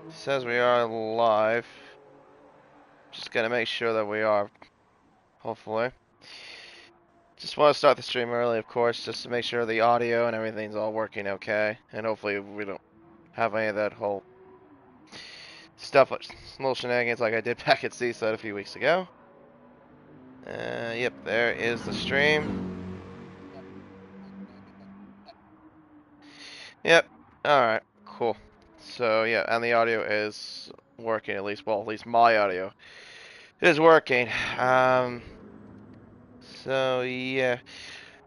Says we are live. Just gonna make sure that we are, hopefully. Just want to start the stream early, of course, just to make sure the audio and everything's all working okay. And hopefully we don't have any of that whole stuff, little shenanigans like I did back at Seaside a few weeks ago. Yep, there is the stream. Yep, alright, cool. So yeah, and the audio is working at least, well, at least my audio is working. So yeah,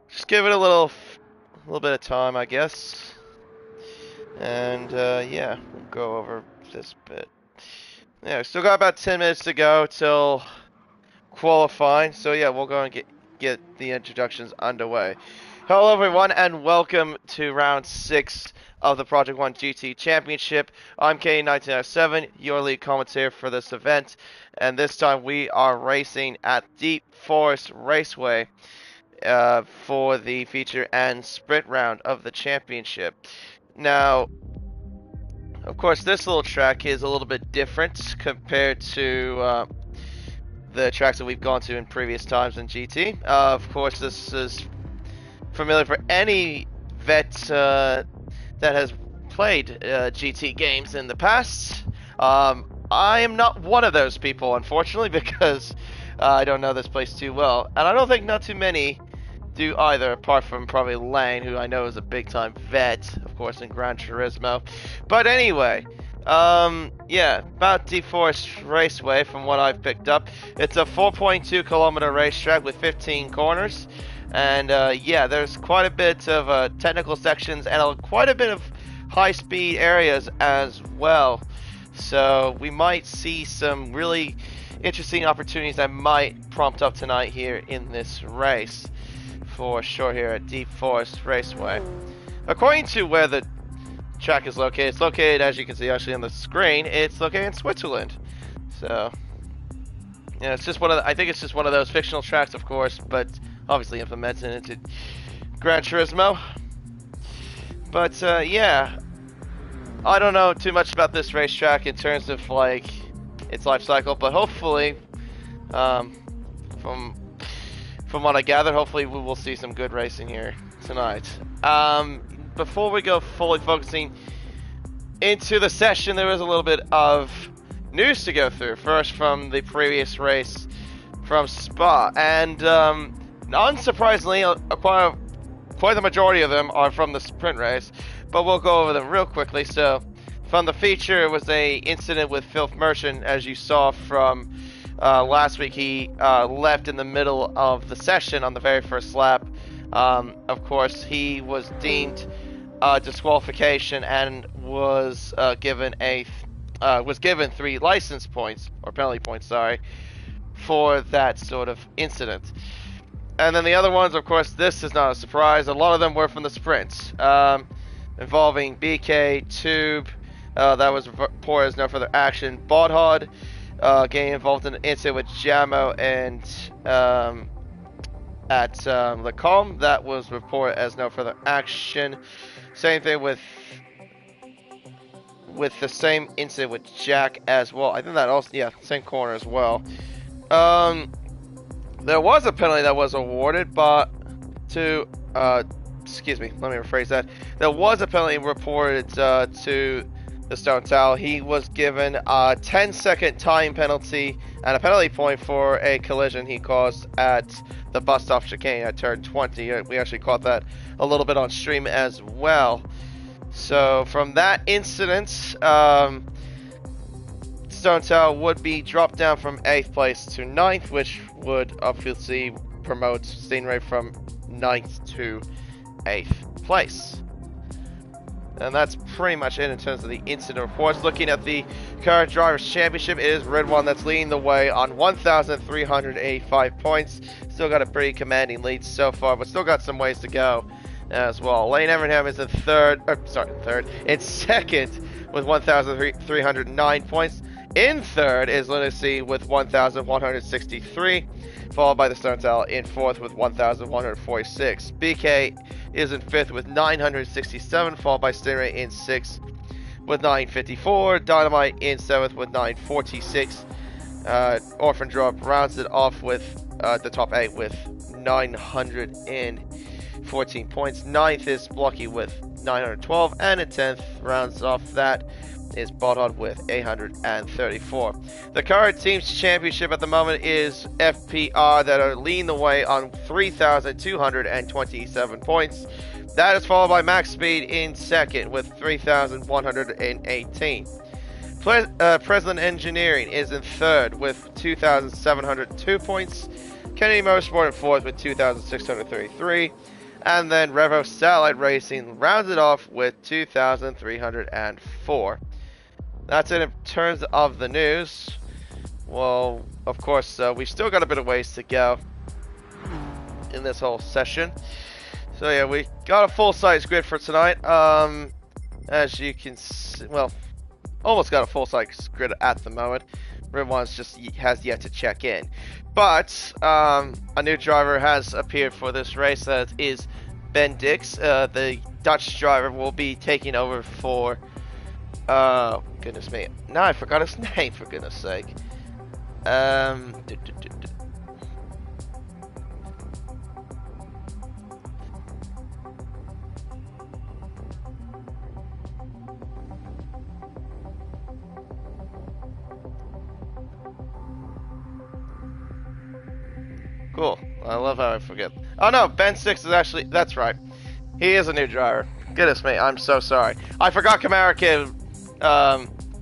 just give it a little bit of time, I guess. And yeah, we'll go over this bit. Yeah, we still got about 10 minutes to go till qualifying. So yeah, we'll go and get the introductions underway. Hello everyone, and welcome to round 6 of the Project 1 GT Championship. I'm K1907, your lead commentator for this event, and this time we are racing at Deep Forest Raceway for the feature and sprint round of the championship. Now, of course, this little track is a little bit different compared to the tracks that we've gone to in previous times in GT. Of course, this is familiar for any vet that has played GT games in the past. I am not one of those people, unfortunately, because I don't know this place too well. And I don't think not too many do either, apart from probably Lane, who I know is a big-time vet, of course, in Gran Turismo. But anyway, yeah, about Deep Forest Raceway, from what I've picked up. It's a 4.2 kilometer racetrack with 15 corners. And yeah, there's quite a bit of technical sections and quite a bit of high-speed areas as well. So we might see some really interesting opportunities that might prompt up tonight here in this race. For sure here at Deep Forest Raceway. According to where the track is located, it's located, as you can see actually on the screen, it's located in Switzerland. So, yeah, it's just I think it's just one of those fictional tracks, of course, but obviously implemented into Gran Turismo. But, yeah, I don't know too much about this racetrack in terms of, like, its life cycle, but hopefully, from what I gather, hopefully we will see some good racing here tonight. Before we go fully focusing into the session, there is a little bit of news to go through. First, from the previous race from Spa, and unsurprisingly, quite the majority of them are from the sprint race, but we'll go over them real quickly. So, from the feature, it was a incident with Filth Merchant, as you saw from last week. He left in the middle of the session on the very first lap. Of course, he was deemed disqualification and was given 3 license points, or penalty points, sorry, for that sort of incident. And then the other ones, of course, this is not a surprise. A lot of them were from the sprints, involving BK, Tube. That was reported as no further action. Bodhod getting involved in an incident with Jamo and at Lacombe. That was reported as no further action. Same thing with the same incident with Jack as well. I think that also, yeah, same corner as well. There was a penalty that was awarded, but excuse me, let me rephrase that. There was a penalty reported to the Stone Towel. He was given a 10-second time penalty and a penalty point for a collision he caused at the bus stop chicane at turn 20. We actually caught that a little bit on stream as well. So from that incident, Stone Towel would be dropped down from 8th place to 9th, which would obviously promote Stingray from 9th to 8th place. And that's pretty much it in terms of the incident reports. Looking at the current Drivers' Championship, it is Red One that's leading the way on 1,385 points. Still got a pretty commanding lead so far, but still got some ways to go as well. Lane Evernham is in second with 1,309 points. In third is Lunacy with 1,163, followed by the Stone Towel in fourth with 1,146. BK is in fifth with 967, followed by Stingray in sixth with 954. Dynamite in 7th with 946. Orphan Drop rounds it off with the top 8 with 914 points. 9th is Blocky with 912, and in 10th rounds off that is Botod with 834. The current team's championship at the moment is FPR that are leading the way on 3,227 points. That is followed by Max Speed in second with 3,118. President Engineering is in third with 2,702 points. Kennedy Motorsport in fourth with 2,633. And then Revo Satellite Racing rounds it off with 2,304. That's it in terms of the news. Well, of course, we've still got a bit of ways to go in this whole session. So yeah, we got a full-size grid for tonight. As you can see, well, almost got a full-size grid at the moment. Everyone's just has yet to check in. But a new driver has appeared for this race. That is Ben Dix. The Dutch driver will be taking over for... goodness me. Now I forgot his name, for goodness sake. Cool. I love how I forget. Oh no, Ben Six is actually... That's right. He is a new driver. Goodness me, I'm so sorry. I forgot Kamara Kid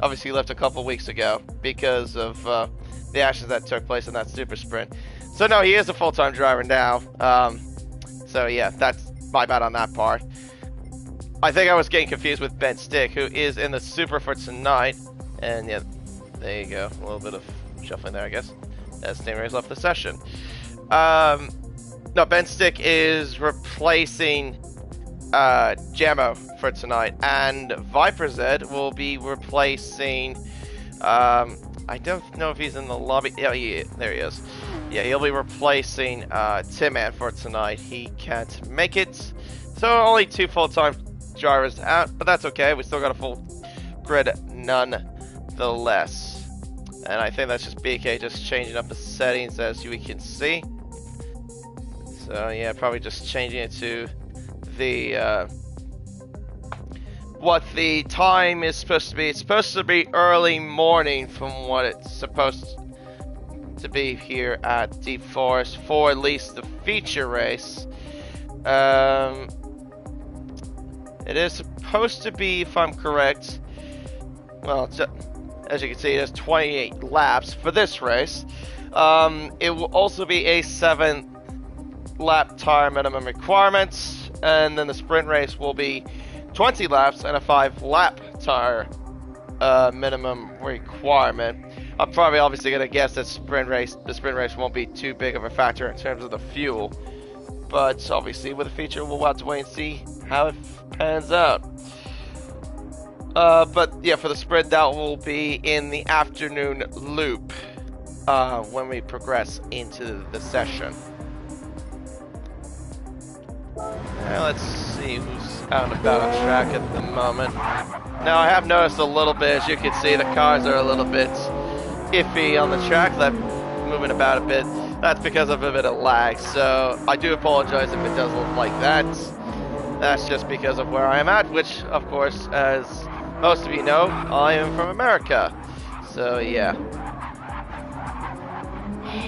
obviously left a couple weeks ago because of the actions that took place in that super sprint. So no, he is a full-time driver now. So yeah, that's my bad on that part. I think I was getting confused with Ben Stick, who is in the super for tonight. And yeah, there you go. A little bit of shuffling there, I guess. As Stingray's left the session. No, Ben Stick is replacing Jammo for tonight, and Viper Z will be replacing I don't know if he's in the lobby. Yeah, there he is. Yeah, he'll be replacing Tim Man for tonight. He can't make it, so only 2 full-time drivers out, but that's okay. We still got a full grid nonetheless. And I think that's just BK just changing up the settings, as we can see. So yeah, probably just changing it to the what the time is supposed to be. It's supposed to be early morning from what it's supposed to be here at Deep Forest for at least the feature race. It is supposed to be, if I'm correct, well, as you can see, there's 28 laps for this race. It will also be a 7 lap tire minimum requirements, and then the sprint race will be 20 laps and a 5 lap tire minimum requirement. I'm probably obviously gonna guess that the sprint race won't be too big of a factor in terms of the fuel, but obviously with the feature we'll have to wait and see how it pans out. But yeah, for the sprint that will be in the afternoon loop when we progress into the session. Now let's see who's out and about on track at the moment. Now I have noticed a little bit, as you can see, the cars are a little bit iffy on the track. They're moving about a bit. That's because of a bit of lag, so I do apologize if it does look like that. That's just because of where I am at, which, of course, as most of you know, I am from America. So yeah.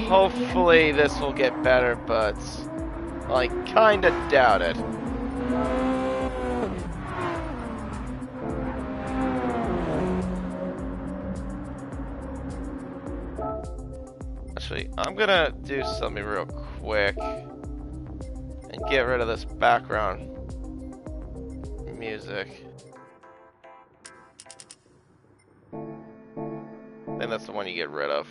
Hopefully this will get better, but I kinda doubt it. Actually, I'm gonna do something real quick and get rid of this background music. I think that's the one you get rid of.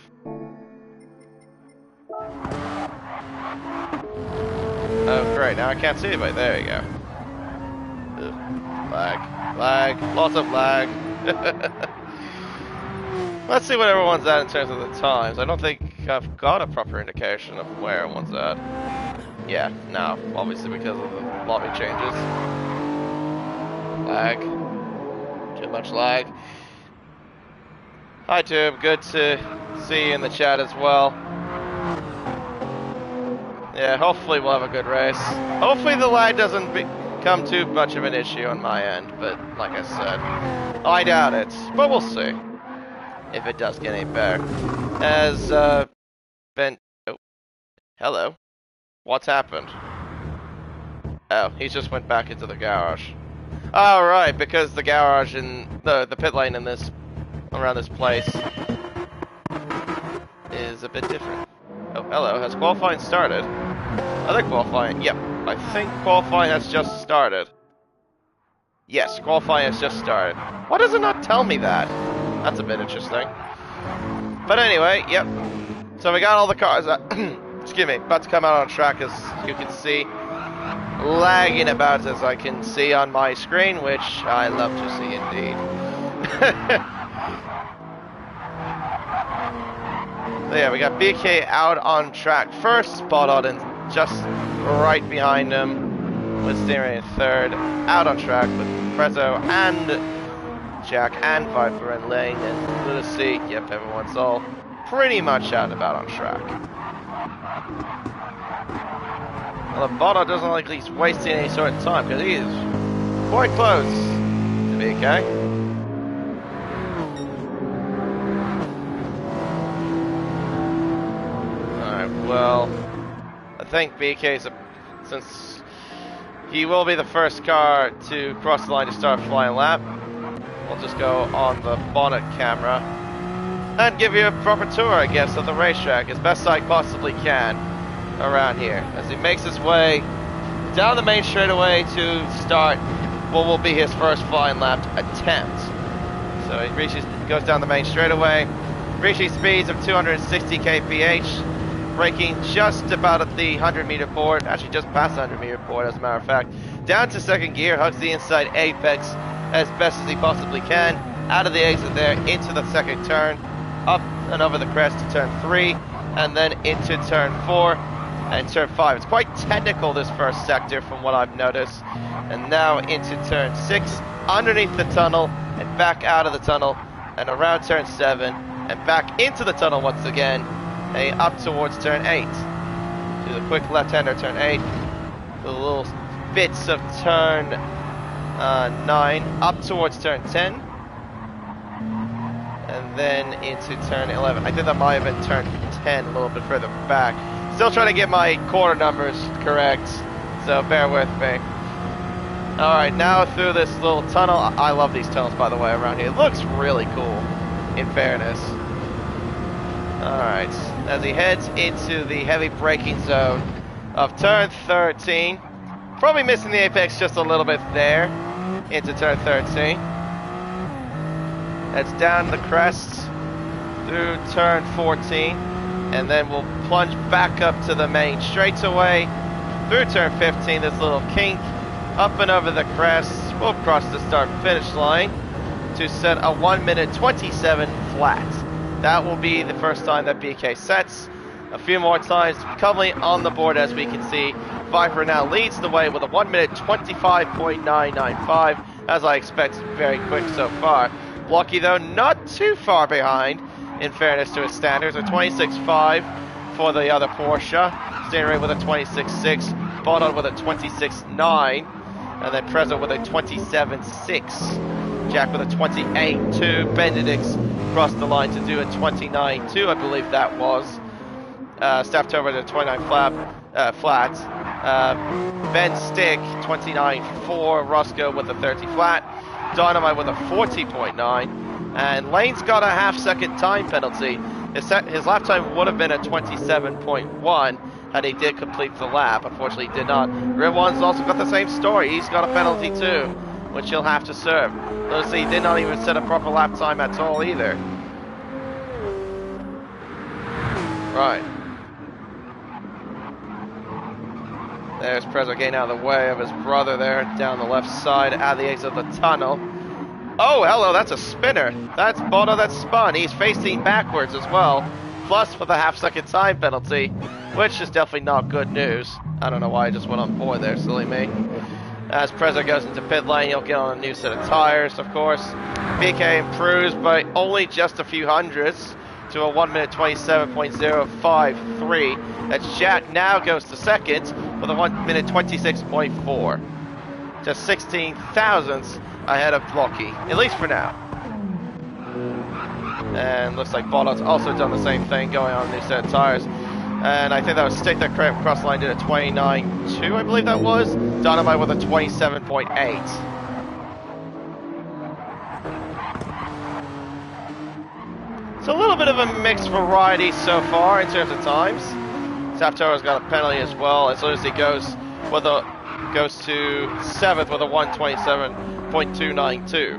Oh great, now I can't see anybody. There you go. Ugh. Lag, lots of lag. Let's see what everyone's at in terms of the times. I don't think I've got a proper indication of where everyone's at. Yeah, no, obviously because of the lobby changes. Lag. much lag. Hi Tube, good to see you in the chat as well. Yeah, hopefully we'll have a good race. Hopefully the lag doesn't become too much of an issue on my end, but like I said, I doubt it, but we'll see if it does get any better. As Ben, oh, hello, what's happened? Oh, he just went back into the garage. Oh right, because the garage and the pit lane in this around this place is a bit different. Oh, hello, has qualifying started? I think qualifying, yep, I think qualifying has just started. Yes, qualifying has just started. Why does it not tell me that? That's a bit interesting. But anyway, yep. So we got all the cars, excuse me, about to come out on track as you can see. Lagging about as I can see on my screen, which I love to see indeed. So yeah, we got BK out on track first, spot on and just right behind him with steering in third, out on track with Prezzo and Jack and Viper and Lane and Lunacy. Yep, everyone's all pretty much out and about on track. Well, Bono doesn't look like he's wasting any sort of time because he is quite close to BK. Well, I think BK's since he will be the first car to cross the line to start flying lap, we'll just go on the bonnet camera and give you a proper tour, I guess, of the racetrack as best I possibly can around here as he makes his way down the main straightaway to start what will be his first flying lap attempt. So he goes down the main straightaway, reaching speeds of 260 kph. Braking just about at the 100-meter board, actually just past the 100-meter board as a matter of fact. Down to second gear, hugs the inside apex as best as he possibly can. Out of the exit there, into the second turn, up and over the crest to turn 3, and then into turn 4 and turn 5. It's quite technical this first sector from what I've noticed. And now into turn 6, underneath the tunnel, and back out of the tunnel, and around turn 7, and back into the tunnel once again. Up towards turn 8. Do the quick left-hander turn 8. The little bits of turn 9. Up towards turn 10. And then into turn 11. I think that might have been turn 10 a little bit further back. Still trying to get my quarter numbers correct, so bear with me. Alright, now through this little tunnel. I love these tunnels, by the way, around here. It looks really cool, in fairness. Alright, as he heads into the heavy braking zone of turn 13. Probably missing the apex just a little bit there into turn 13. Heads down the crest through turn 14. And then we'll plunge back up to the main straightaway through turn 15, this little kink. Up and over the crest, we'll cross the start finish line to set a 1 minute 27 flat. That will be the first time that BK sets. A few more times coming on the board as we can see. Viper now leads the way with a 1 minute 25.995, as I expect, very quick so far. Blocky though not too far behind, in fairness to his standards. A 26.5 for the other Porsche. Steering with a 26.6, Bodon with a 26.9, and then Prezzo with a 27.6. Jack with a 28.2, Benedict's crossed the line to do a 29.2, I believe that was. Staffed over to 29 flat. Ben Stick, 29.4, Roscoe with a 30 flat, Dynamite with a 40.9, and Lane's got a half-second time penalty. His lap time would have been a 27.1 had he did complete the lap. Unfortunately, he did not. Rear One's also got the same story. He's got a penalty too, which he'll have to serve. Notice he did not even set a proper lap time at all either. Right. There's Prezzo getting out of the way of his brother there, down the left side, at the exit of the tunnel. Oh, hello, that's a spinner. That's Bono that spun. He's facing backwards as well, plus with a half-second time penalty, which is definitely not good news. I don't know why I just went on board there, silly me. As Prezzo goes into pit lane, he'll get on a new set of tires, of course. BK improves by only just a few hundredths to a 1 minute 27.053. As Jack now goes to second with a 1 minute 26.4. Just 16 thousandths ahead of Blocky, at least for now. And looks like Bollard's also done the same thing, going on a new set of tires. And I think that was Stick that cross line did a 29.2, I believe that was. Dynamite with a 27.8. It's a little bit of a mixed variety so far in terms of times. Zaptoro's got a penalty as well, as soon as he goes to 7th with a 127.292.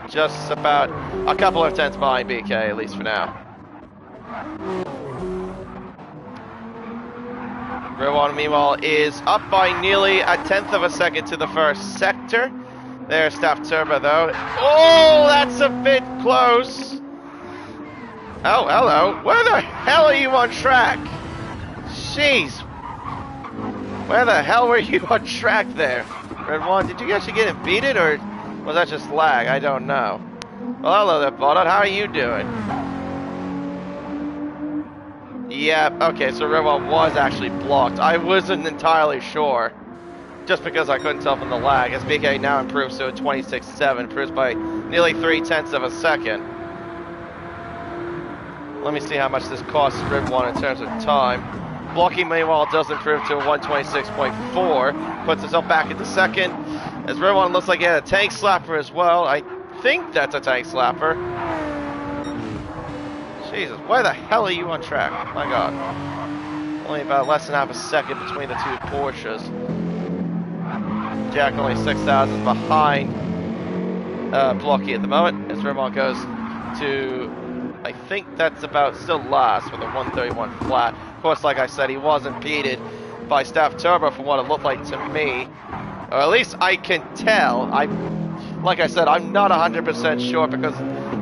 Just about a couple of tenths behind BK, at least for now. Rewan, meanwhile, is up by nearly a tenth of a second to the first sector. There's Staff Turbo, though. Oh, that's a bit close. Oh, hello. Where the hell are you on track? Jeez. Where the hell were you on track there? Rewan, did you actually get impeded, or was that just lag? I don't know. Well, hello there, Bottot. How are you doing? Yeah, okay, so Rewan was actually blocked. I wasn't entirely sure, just because I couldn't tell from the lag, as BK now improves to a 26.7, improves by nearly 0.3 of a second. Let me see how much this costs Rewan in terms of time. Blocky, meanwhile, does improve to a 126.4, puts himself back into second, as Rewan looks like he had a tank slapper as well. I think that's a tank slapper. Jesus, where the hell are you on track? My god. Only about less than half a second between the two Porsches. Jack only 6,000 behind Blocky at the moment, as Rewan goes to, I think that's about still last with a 131 flat. Of course, like I said, he was impeded by Staff Turbo from what it looked like to me. Or at least I can tell. Like I said, I'm not 100% sure because,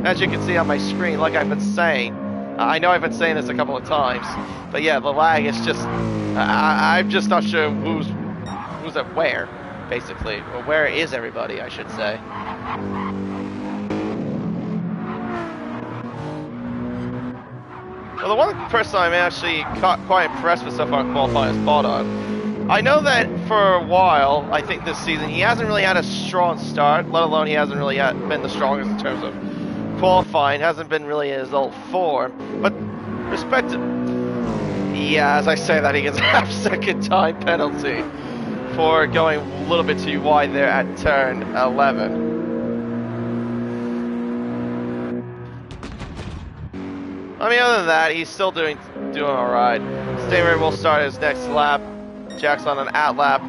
as you can see on my screen, like I've been saying, I know I've been saying this a couple of times, but yeah, the lag is just, I'm just not sure who's at where, basically. Or where is everybody, I should say. Well, the one person I'm actually quite impressed with so far in qualifying is Bottot. I know that for a while, I think this season, he hasn't really had a strong start, let alone he hasn't really been the strongest in terms of qualifying, hasn't been really in his old form, but respect to, yeah, as I say that, he gets a half-second time penalty for going a little bit too wide there at turn 11. I mean, other than that, he's still doing alright. Stingray will start his next lap. Jack's on an at-lap,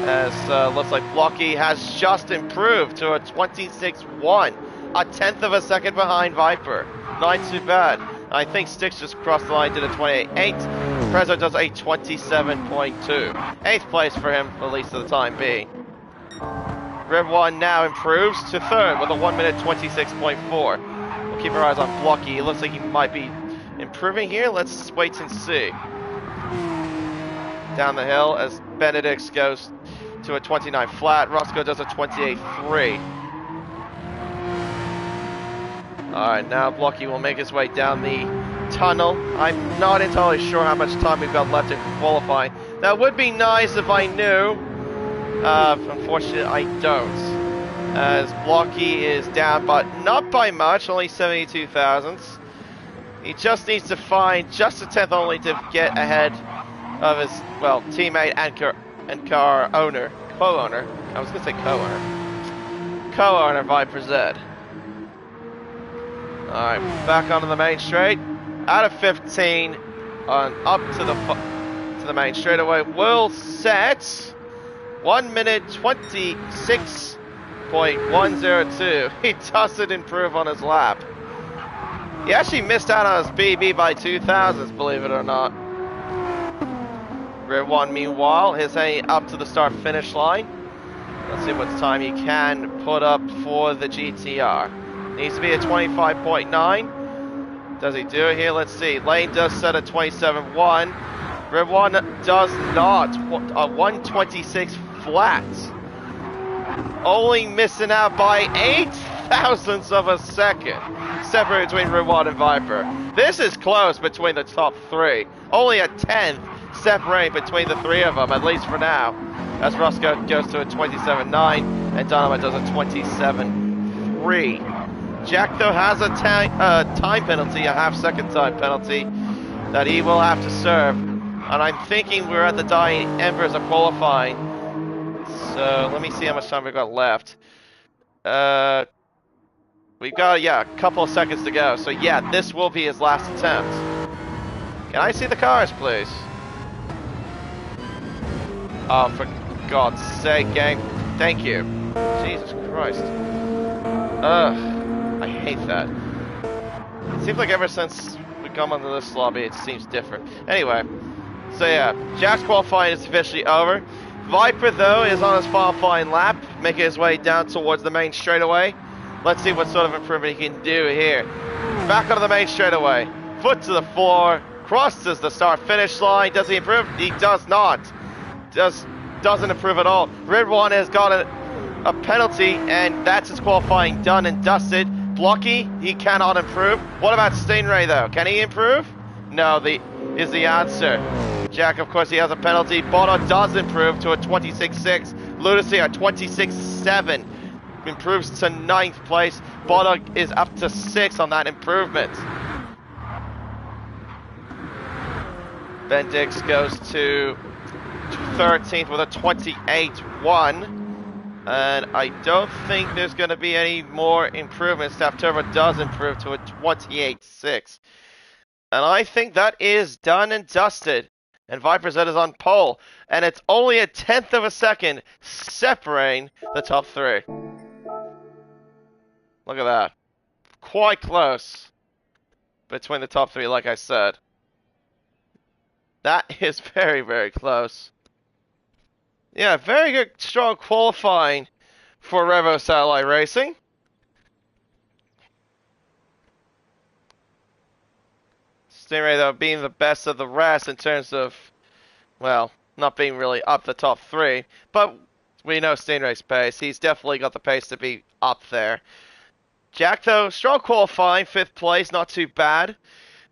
as looks like Blocky has just improved to a 26.1, a tenth of a second behind Viper. Not too bad. I think Sticks just crossed the line, did a 28.8. Prezzo does a 27.2. 8th place for him, at least for the time being. Rewan now improves to 3rd with a 1 minute 26.4. We'll keep our eyes on Blocky. It looks like he might be improving here. Let's wait and see. Down the hill as Benedix goes to a 29 flat. Roscoe does a 28.3. Alright, now Blocky will make his way down the tunnel. I'm not entirely sure how much time we've got left in qualifying. That would be nice if I knew. Unfortunately, I don't. As Blocky is down, but not by much, only 72 thousandths. He just needs to find just a tenth only to get ahead of his, well, teammate and car owner, co-owner. I was going to say co-owner. Co-owner Viper Z. Alright, back onto the main straight. Out of 15, on up to the main straightaway. Will set 1 minute 26.102. He doesn't improve on his lap. He actually missed out on his BB by 2,000, believe it or not. Rear 1, meanwhile, is heading up to the start-finish line. Let's see what time he can put up for the GTR. Needs to be a 25.9. Does he do it here? Let's see. Lane does set a 27.1. Rear 1 does not. A 126.5. flat. Only missing out by 8 thousandths of a second. Separated between Red 1 and Viper. This is close between the top 3. Only a 10th separate between the 3 of them, at least for now. As Roscoe goes to a 27.9 and Dynamite does a 27.3. Jack, though, has a time penalty, a half-second time penalty, that he will have to serve. And I'm thinking we're at the dying embers of qualifying. So, let me see how much time we've got left. We've got, yeah, a couple of seconds to go. So, yeah, this will be his last attempt. Can I see the cars, please? Oh, for God's sake, gang. Thank you. Jesus Christ. Ugh. I hate that. It seems like ever since we come onto this lobby, it seems different. Anyway, so yeah, Jack's qualifying is officially over. Viper, though, is on his qualifying lap, making his way down towards the main straightaway. Let's see what sort of improvement he can do here. Back onto the main straightaway. Foot to the floor. Crosses the start-finish line. Does he improve? He does not. Doesn't improve at all. Red 1 has got a penalty, and that's his qualifying done and dusted. Blocky, he cannot improve. What about Stingray, though? Can he improve? No, is the answer. Jack, of course, he has a penalty. Bono does improve to a 26.6. Lunacy, a 26.7. Improves to 9th place. Bono is up to 6 on that improvement. Bendix goes to 13th with a 28.1. And I don't think there's going to be any more improvements. Staff Turbo does improve to a 28.6. And I think that is done and dusted. And Viper Z is on pole. And it's only a 10th of a second separating the top 3. Look at that. Quite close between the top 3, like I said. That is very, very close. Yeah, very good, strong qualifying for Revo Satellite Racing. Stingray, though, being the best of the rest in terms of, well, not being really up the top 3. But we know Stingray's pace. He's definitely got the pace to be up there. Jack, though, strong qualifying, 5th place, not too bad.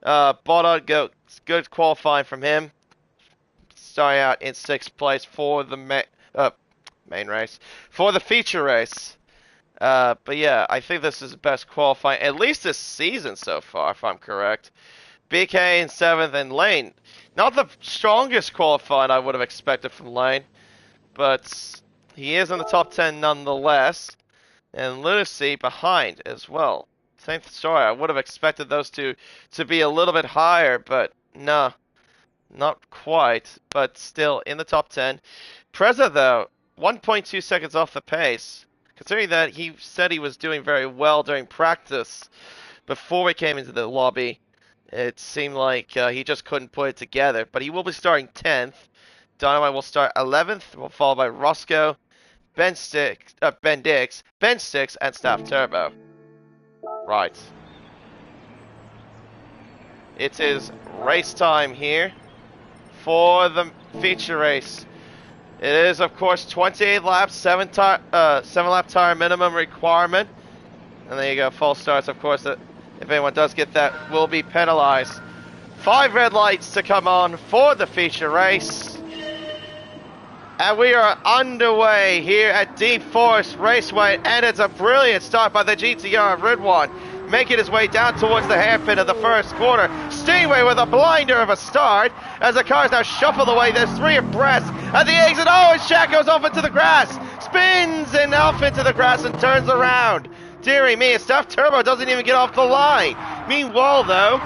Bono, good qualifying from him. Starting out in 6th place for the main race. For the feature race. But yeah, I think this is the best qualifying, at least this season so far, if I'm correct. BK in 7th and Lane. Not the strongest qualifying I would have expected from Lane. But he is in the top 10 nonetheless. And Lunacy behind as well. Same story. I would have expected those two to be a little bit higher, but no. Not quite, but still in the top 10. Preza, though, 1.2 seconds off the pace. Considering that he said he was doing very well during practice before we came into the lobby, it seemed like he just couldn't put it together. But he will be starting 10th. Dynamite will start 11th, followed by Roscoe, Bendix, and Staff Turbo. Right. It is race time here for the feature race. It is, of course, 28 laps, 7 lap tire minimum requirement. And there you go, false starts, of course, that if anyone does get that, will be penalized. 5 red lights to come on for the feature race. And we are underway here at Deep Forest Raceway, and it's a brilliant start by the GTR of Red 1, making his way down towards the hairpin of the first corner. Stingray with a blinder of a start, as the cars now shuffle away. There's 3 abreast at the exit. Oh, and Shaq goes off into the grass, spins and off into the grass and turns around. Deary me, Staff Turbo doesn't even get off the line. Meanwhile, though,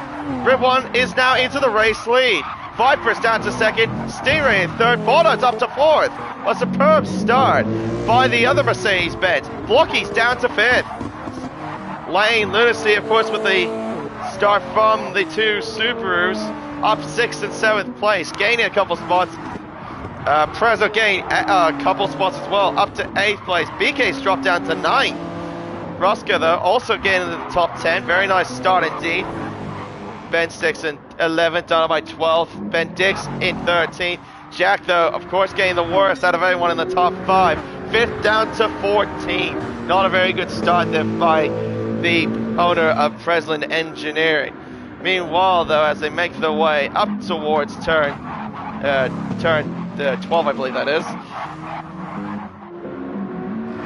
Red 1 is now into the race lead. Viper's down to 2nd, Stingray in 3rd, Bono's up to 4th. A superb start by the other Mercedes-Benz. Blocky's down to 5th. Lane, Lunacy, of course, with the start from the 2 Subarus, up 6th and 7th place, gaining a couple spots. Prezzo gained a couple spots as well, up to 8th place. BK's dropped down to 9th. Roscoe, though, also gaining the top 10. Very nice start indeed. Ben 6th and 11th, Dynamite 12th, Ben Dix in 13th, Jack, though, of course, getting the worst out of anyone in the top 5. 5th down to 14. Not a very good start there by the owner of Breslin Engineering. Meanwhile, though, as they make their way up towards turn 12, I believe that is.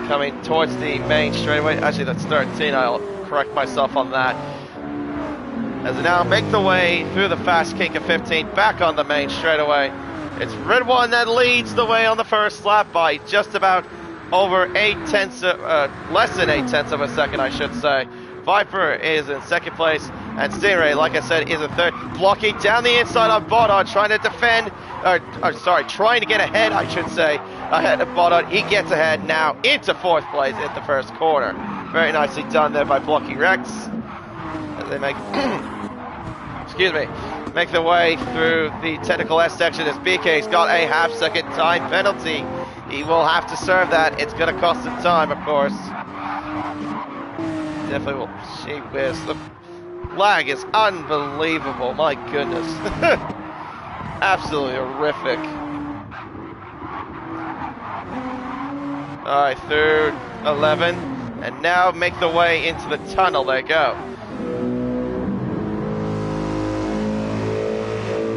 Coming towards the main straightaway. Actually, that's 13. I'll correct myself on that. As they now make the way through the fast kink of 15, back on the main straightaway. It's Red One that leads the way on the first lap by just about over less than 8 tenths of a second, I should say. Viper is in second place, and Stingray, like I said, is in third. Blocking down the inside on Bodod, trying to defend, trying to get ahead, I should say, ahead of Bodod. He gets ahead now into fourth place at the first corner. Very nicely done there by Blocky Rex. As they make, make their way through the technical S section as BK's got a half-second time penalty. He will have to serve that. It's going to cost him time, of course. Definitely will. Gee whiz. The lag is unbelievable. My goodness. Absolutely horrific. Alright, through 11. And now make the way into the tunnel. There you go.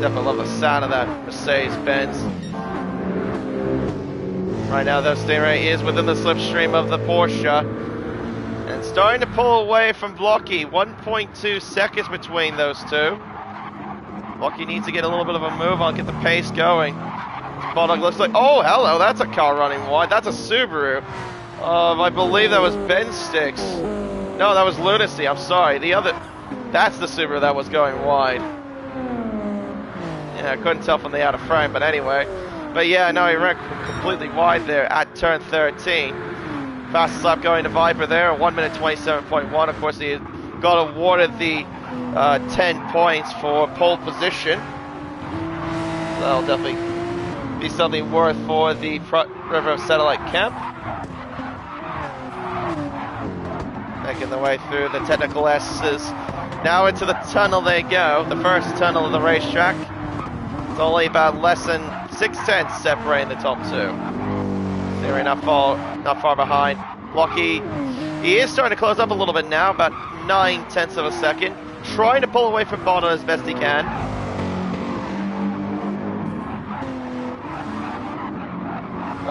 Definitely love the sound of that Mercedes-Benz. Right now, though, Stingray is within the slipstream of the Porsche. And starting to pull away from Blocky. 1.2 seconds between those two. Blocky needs to get a little bit of a move on, get the pace going. Bodog looks like, oh, hello, that's a car running wide. That's a Subaru. I believe that was Ben Sticks. No, that was Lunacy, I'm sorry. That's the Subaru that was going wide. Yeah, I couldn't tell from the outer frame, but anyway. But yeah, no, he ran completely wide there at turn 13. Fastest lap going to Viper there, 1 minute 27.1. Of course, he got awarded the 10 points for pole position. That'll definitely be something worth for the River of Satellite Camp. Making their way through the technical S's. Now into the tunnel they go, the first tunnel of the racetrack. It's only about less than 6 tenths separating the top two. They're not far behind. Blocky, he is starting to close up a little bit now, about 9 tenths of a second. Trying to pull away from Bono as best he can.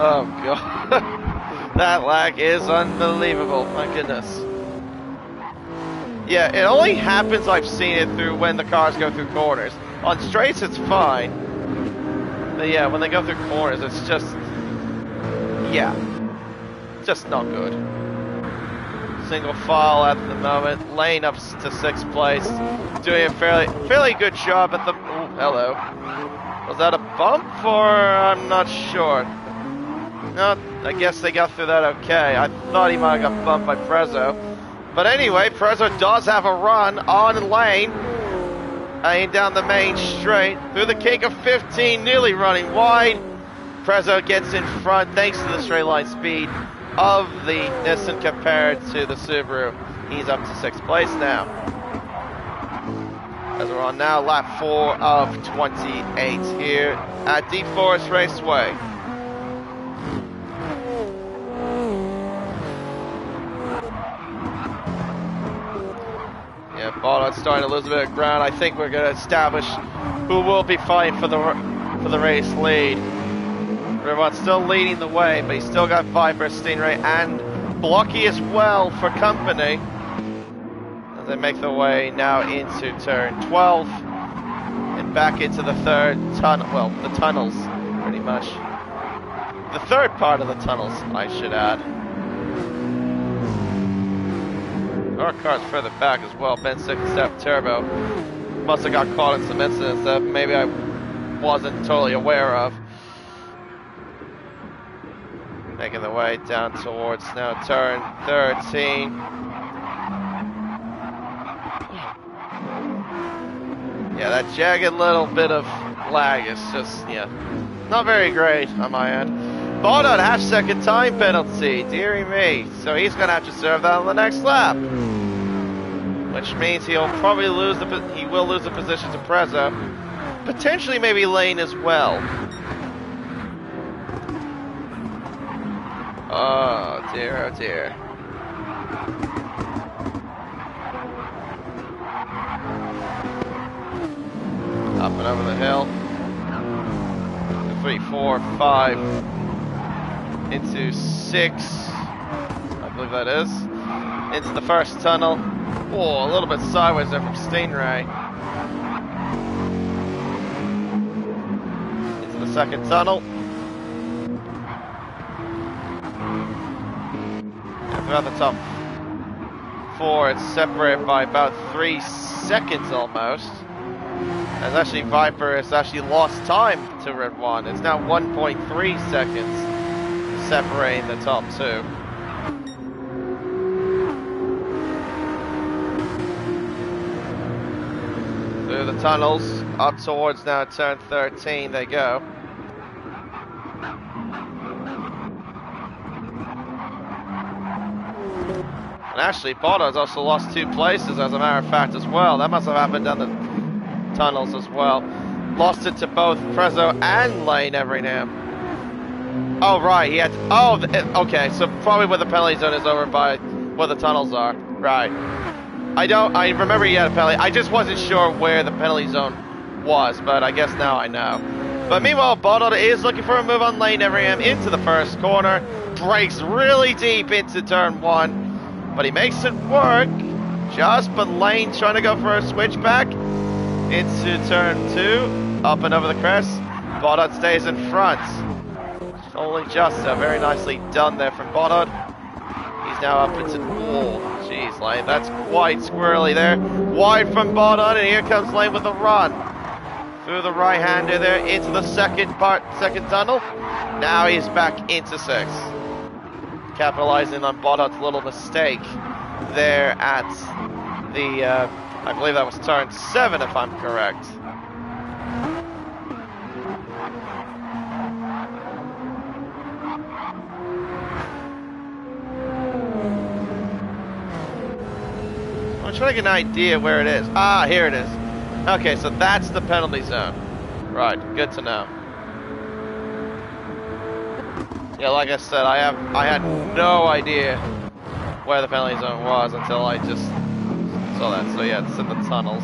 Oh god. That lag is unbelievable, my goodness. Yeah, it only happens, I've seen it through when the cars go through corners. On straights it's fine. But yeah, when they go through corners it's just, yeah, just not good. Single file at the moment, Lane up to 6th place, doing a fairly good job at the, ooh, hello. Was that a bump or, I'm not sure. No, I guess they got through that okay. I thought he might have got bumped by Prezzo. But anyway, Prezzo does have a run on Lane. Heading down the main straight, through the kick of 15, nearly running wide. Prezzo gets in front thanks to the straight line speed of the Nissan compared to the Subaru. He's up to 6th place now. As we're on now lap 4 of 28 here at Deep Forest Raceway. Yeah, Bodog's starting to lose a bit of ground. I think we're going to establish who will be fighting for the race lead. Everyone's still leading the way, but he's still got Viper, Stingray, and Blocky as well for company. As they make their way now into turn 12 and back into the third tunnel. Well, the tunnels, pretty much. The third part of the tunnels, I should add. Our car's further back as well. Ben 6 step turbo. Must have got caught in some incidents that maybe I wasn't totally aware of. Making the way down towards now turn 13. Yeah, that jagged little bit of lag is just, yeah, not very great on my end. Bodod, half-second time penalty, dearie me. So he's going to have to serve that on the next lap. Which means he will lose the position to Prezzo. Potentially maybe Lane as well. Oh dear, oh dear. Up and over the hill. 3, 4, 5. Into 6. I believe that is. Into the first tunnel. Oh, a little bit sideways there from Stingray. Into the second tunnel. And throughout the top 4, it's separated by about 3 seconds almost. As actually Viper has actually lost time to Red 1. It's now 1.3 seconds separating the top 2. Through the tunnels, up towards now turn 13 they go. And actually, Bono's also lost 2 places as a matter of fact as well. That must have happened down the tunnels as well. Lost it to both Prezzo and Lane Everingham. Oh, right, he had to, oh, okay, so probably where the penalty zone is over by where the tunnels are. Right. I remember he had a penalty. I just wasn't sure where the penalty zone was, but I guess now I know. But meanwhile, Bono is looking for a move on Lane Everingham into the first corner. Breaks really deep into turn 1, but he makes it work. Just, but Lane trying to go for a switchback into turn 2, up and over the crest. Bodod stays in front. Only just very nicely done there from Bodod. He's now up into, oh, jeez, Lane, that's quite squirrely there. Wide from Bodod, and here comes Lane with a run. Through the right-hander there, into the second tunnel. Now he's back into 6. Capitalizing on Bodod's little mistake there at the, I believe that was turn 7 if I'm correct. I'm trying to get an idea where it is. Ah, here it is. Okay, so that's the penalty zone. Right, good to know. Yeah, like I said, I had no idea where the penalty zone was until I just saw that. So yeah, it's in the tunnels.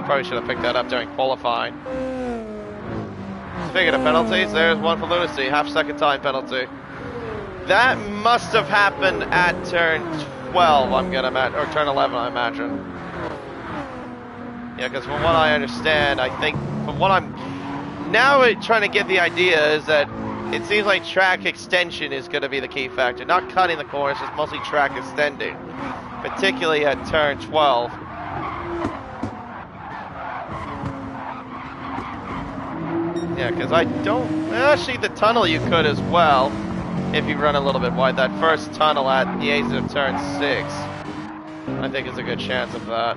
Probably should have picked that up during qualifying. Speaking of penalties, there's one for Lunacy, half-second time penalty. That must have happened at turn 12, I'm gonna imagine, or turn 11, I imagine. Yeah, because from what I understand, I think, from what I'm now trying to get the idea is that it seems like track extension is going to be the key factor. Not cutting the corners, just mostly track extending. Particularly at turn 12. Yeah, because I don't... Actually, the tunnel you could as well, if you run a little bit wide. That first tunnel at the exit of turn 6, I think is a good chance of that.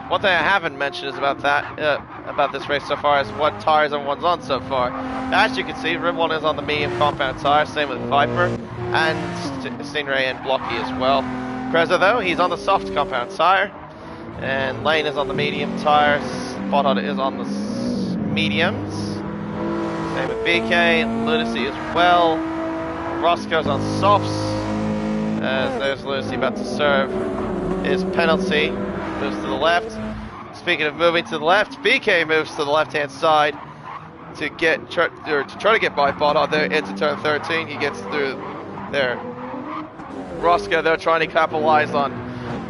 One thing I haven't mentioned is about that, about this race so far is what tires everyone's on so far. As you can see, Rim 1 is on the medium compound tire, same with Viper, and Stingray and Blocky as well. Prezzo though, he's on the soft compound tire, and Lane is on the medium tires, Spotted is on the mediums. Same with BK, Lunacy as well. Roscoe's on softs, as there's Lunacy about to serve his penalty. Moves to the left. Speaking of moving to the left, BK moves to the left-hand side to try to get by Bodod there into turn 13. He gets through there. Roscoe though trying to capitalize on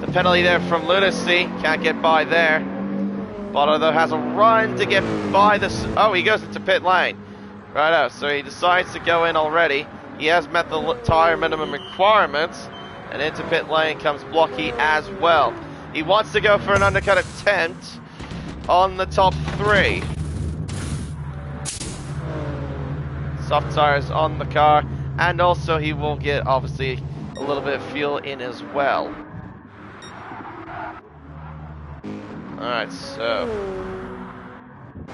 the penalty there from Lunacy. Can't get by there. Bodod though has a run to get by this. Oh, he goes into pit lane. Right out. So he decides to go in already. He has met the tire minimum requirements, and into pit lane comes Blocky as well. He wants to go for an undercut attempt on the top 3. Soft tires on the car, and also he will get obviously a little bit of fuel in as well. Alright, so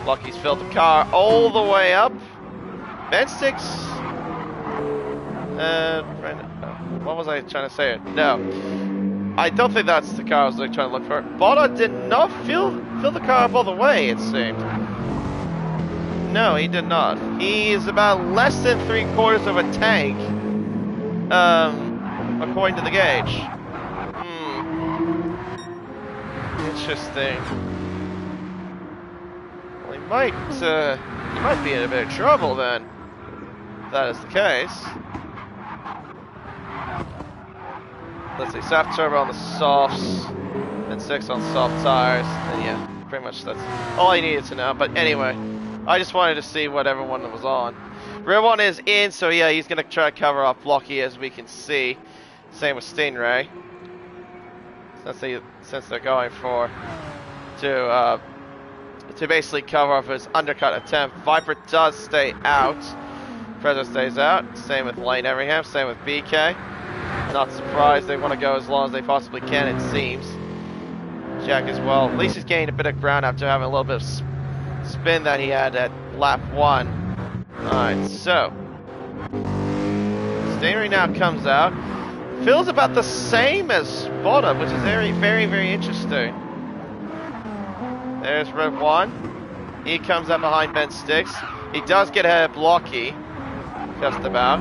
Blocky's filled the car all the way up. Vensticks, what was I trying to say? No. I don't think that's the car I was trying to look for. Bono did not fill the car up all the way, it seemed. No, he did not. He is about less than 3/4 of a tank, according to the gauge. Interesting. Well, he might be in a bit of trouble then, if that is the case. Let's see, soft turbo on the softs, and 6 on soft tires, and yeah, pretty much that's all I needed to know. But anyway, I just wanted to see what everyone was on. Rear one is in, so yeah, he's gonna try to cover up Blocky, as we can see. Same with Stingray. Since they're going for to basically cover off his undercut attempt. Viper does stay out. Prezzo stays out. Same with Lane Everingham. Same with BK. Not surprised. They want to go as long as they possibly can, it seems. Jack as well. At least he's gained a bit of ground after having a little bit of spin that he had at lap 1. Alright, so Stingray now comes out. Feels about the same as Bottom, which is very, very, very interesting. There's Red 1. He comes up behind Ben Sticks. He does get ahead of Blocky, just about.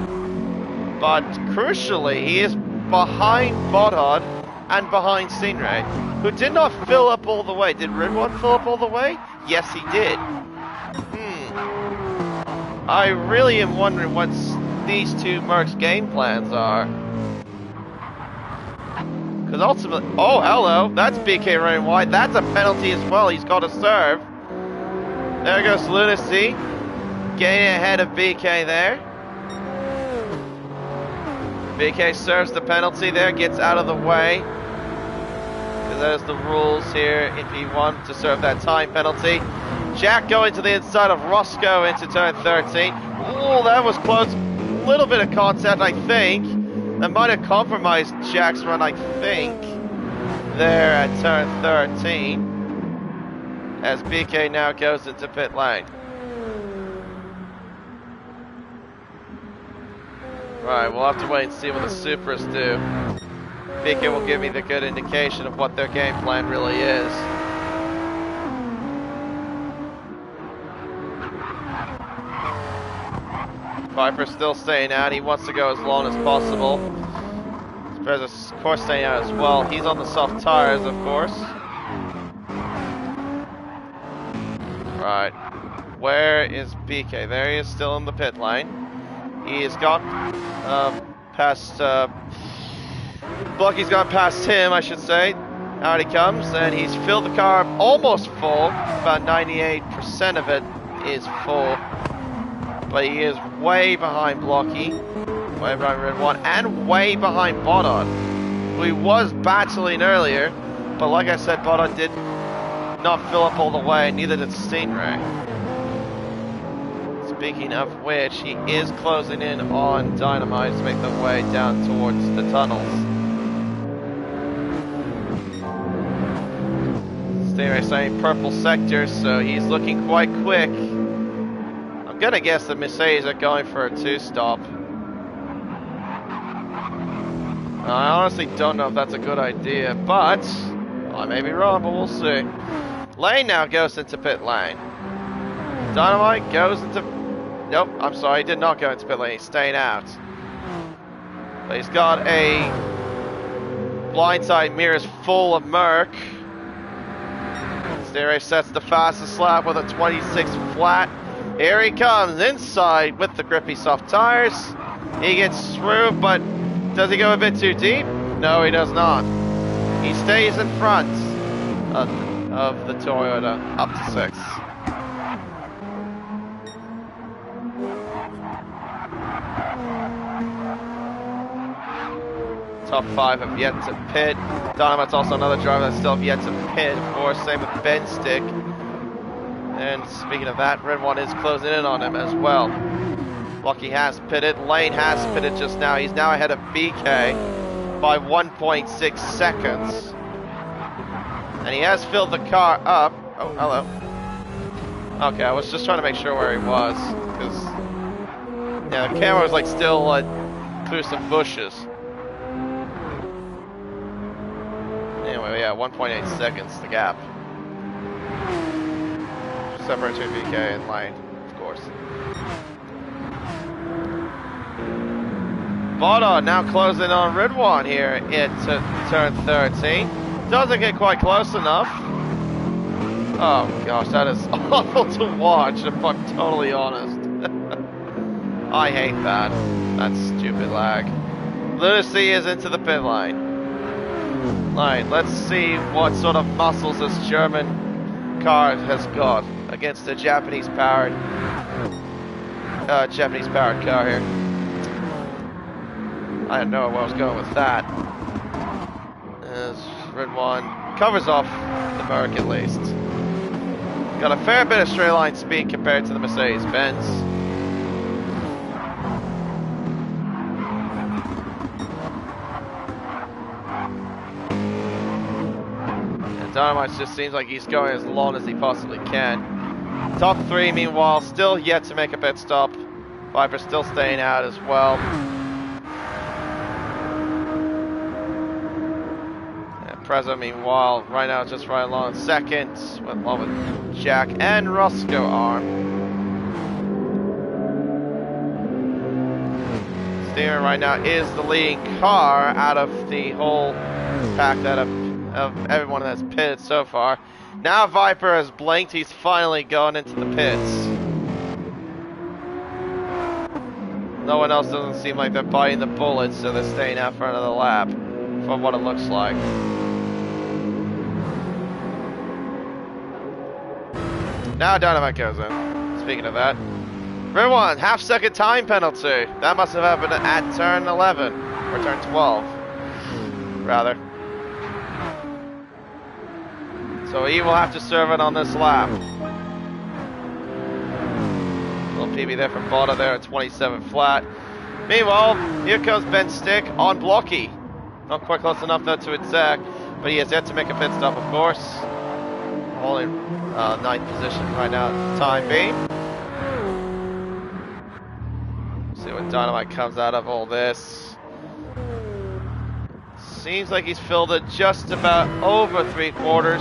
But crucially, he is behind Bodhard and behind Stingray, who did not fill up all the way. Did Red 1 fill up all the way? Yes, he did. I really am wondering what these two Mercs' game plans are. Because ultimately, oh hello, that's BK running wide. That's a penalty as well. He's got to serve. There goes Lunacy, getting ahead of BK there. BK serves the penalty there, gets out of the way. Because there's the rules here in P1 to serve that time penalty. Jack going to the inside of Roscoe into turn 13. Oh, that was close. A little bit of contact, I think. That might have compromised Jack's run, I think, there at turn 13, as BK now goes into pit lane. Right, we'll have to wait and see what the Supras do. BK will give me the good indication of what their game plan really is. Viper's still staying out. He wants to go as long as possible. Prezzo's, of course, staying out as well. He's on the soft tires, of course. Right. Where is BK? There he is, still in the pit lane. He has got past... Blocky's gone past him, I should say. Out he comes, and he's filled the car up almost full. About 98% of it is full. But he is way behind Blocky, way behind Red 1, and way behind Bodon, who he was battling earlier, but like I said, Bodon did not fill up all the way, neither did Stingray. Speaking of which, he is closing in on Dynamite to make their way down towards the tunnels. Stingray's saying purple sector, so he's looking quite quick. I'm gonna guess the Mercedes are going for a 2-stop. I honestly don't know if that's a good idea, but well, I may be wrong, but we'll see. Lane now goes into pit lane. Dynamite goes into... Nope, I'm sorry, he did not go into pit lane, he's staying out. But he's got a blindside mirrors full of Merc. Stingray sets the fastest lap with a 26 flat. Here he comes inside with the grippy soft tires. He gets through, but does he go a bit too deep? No, he does not. He stays in front of the Toyota up to 6. Top 5 have yet to pit. Dynamite's also another driver that's still yet to pit, of course. Same with Ben Stick. And speaking of that, Red 1 is closing in on him as well. Blocky has pitted. Lane has pitted just now. He's now ahead of BK by 1.6 seconds. And he has filled the car up. Oh, hello. Okay, I was just trying to make sure where he was. Because, yeah, the camera was like still through some bushes. Anyway, yeah, 1.8 seconds, the gap. Separate between BK and Lane, of course. course. Bodo now closing on Ridwan here into turn 13. Doesn't get quite close enough. Oh gosh, that is awful to watch if I'm totally honest. I hate that. That's stupid lag. Lunacy is into the pit line. Alright, let's see what sort of muscles this German car has got against the Japanese powered car here. I didn't know where I was going with that. As Ridwan covers off the Merc at least. Got a fair bit of straight line speed compared to the Mercedes-Benz. And Dynamite just seems like he's going as long as he possibly can. Top 3, meanwhile, still yet to make a pit stop. Viper still staying out as well. Preza, meanwhile, right now just right along second, along with Jack and Roscoe Arm. Steer right now is the leading car out of the whole pack of everyone that's pitted so far. Now Viper has blinked, he's finally going into the pits. No one else doesn't seem like they're biting the bullet, so they're staying out for another lap, from what it looks like. Now Dynamite goes in. Speaking of that, Ridwan, half-second time penalty. That must have happened at turn 11, or turn 12, rather. So he will have to serve it on this lap. Little PB there from Boda there at 27 flat. Meanwhile, here comes Ben Stick on Blocky. Not quite close enough though to attack, but he has yet to make a pit stop, of course. Only 9th position right now at the time being. See what Dynamite comes out of all this. Seems like he's filled it just about over 3/4.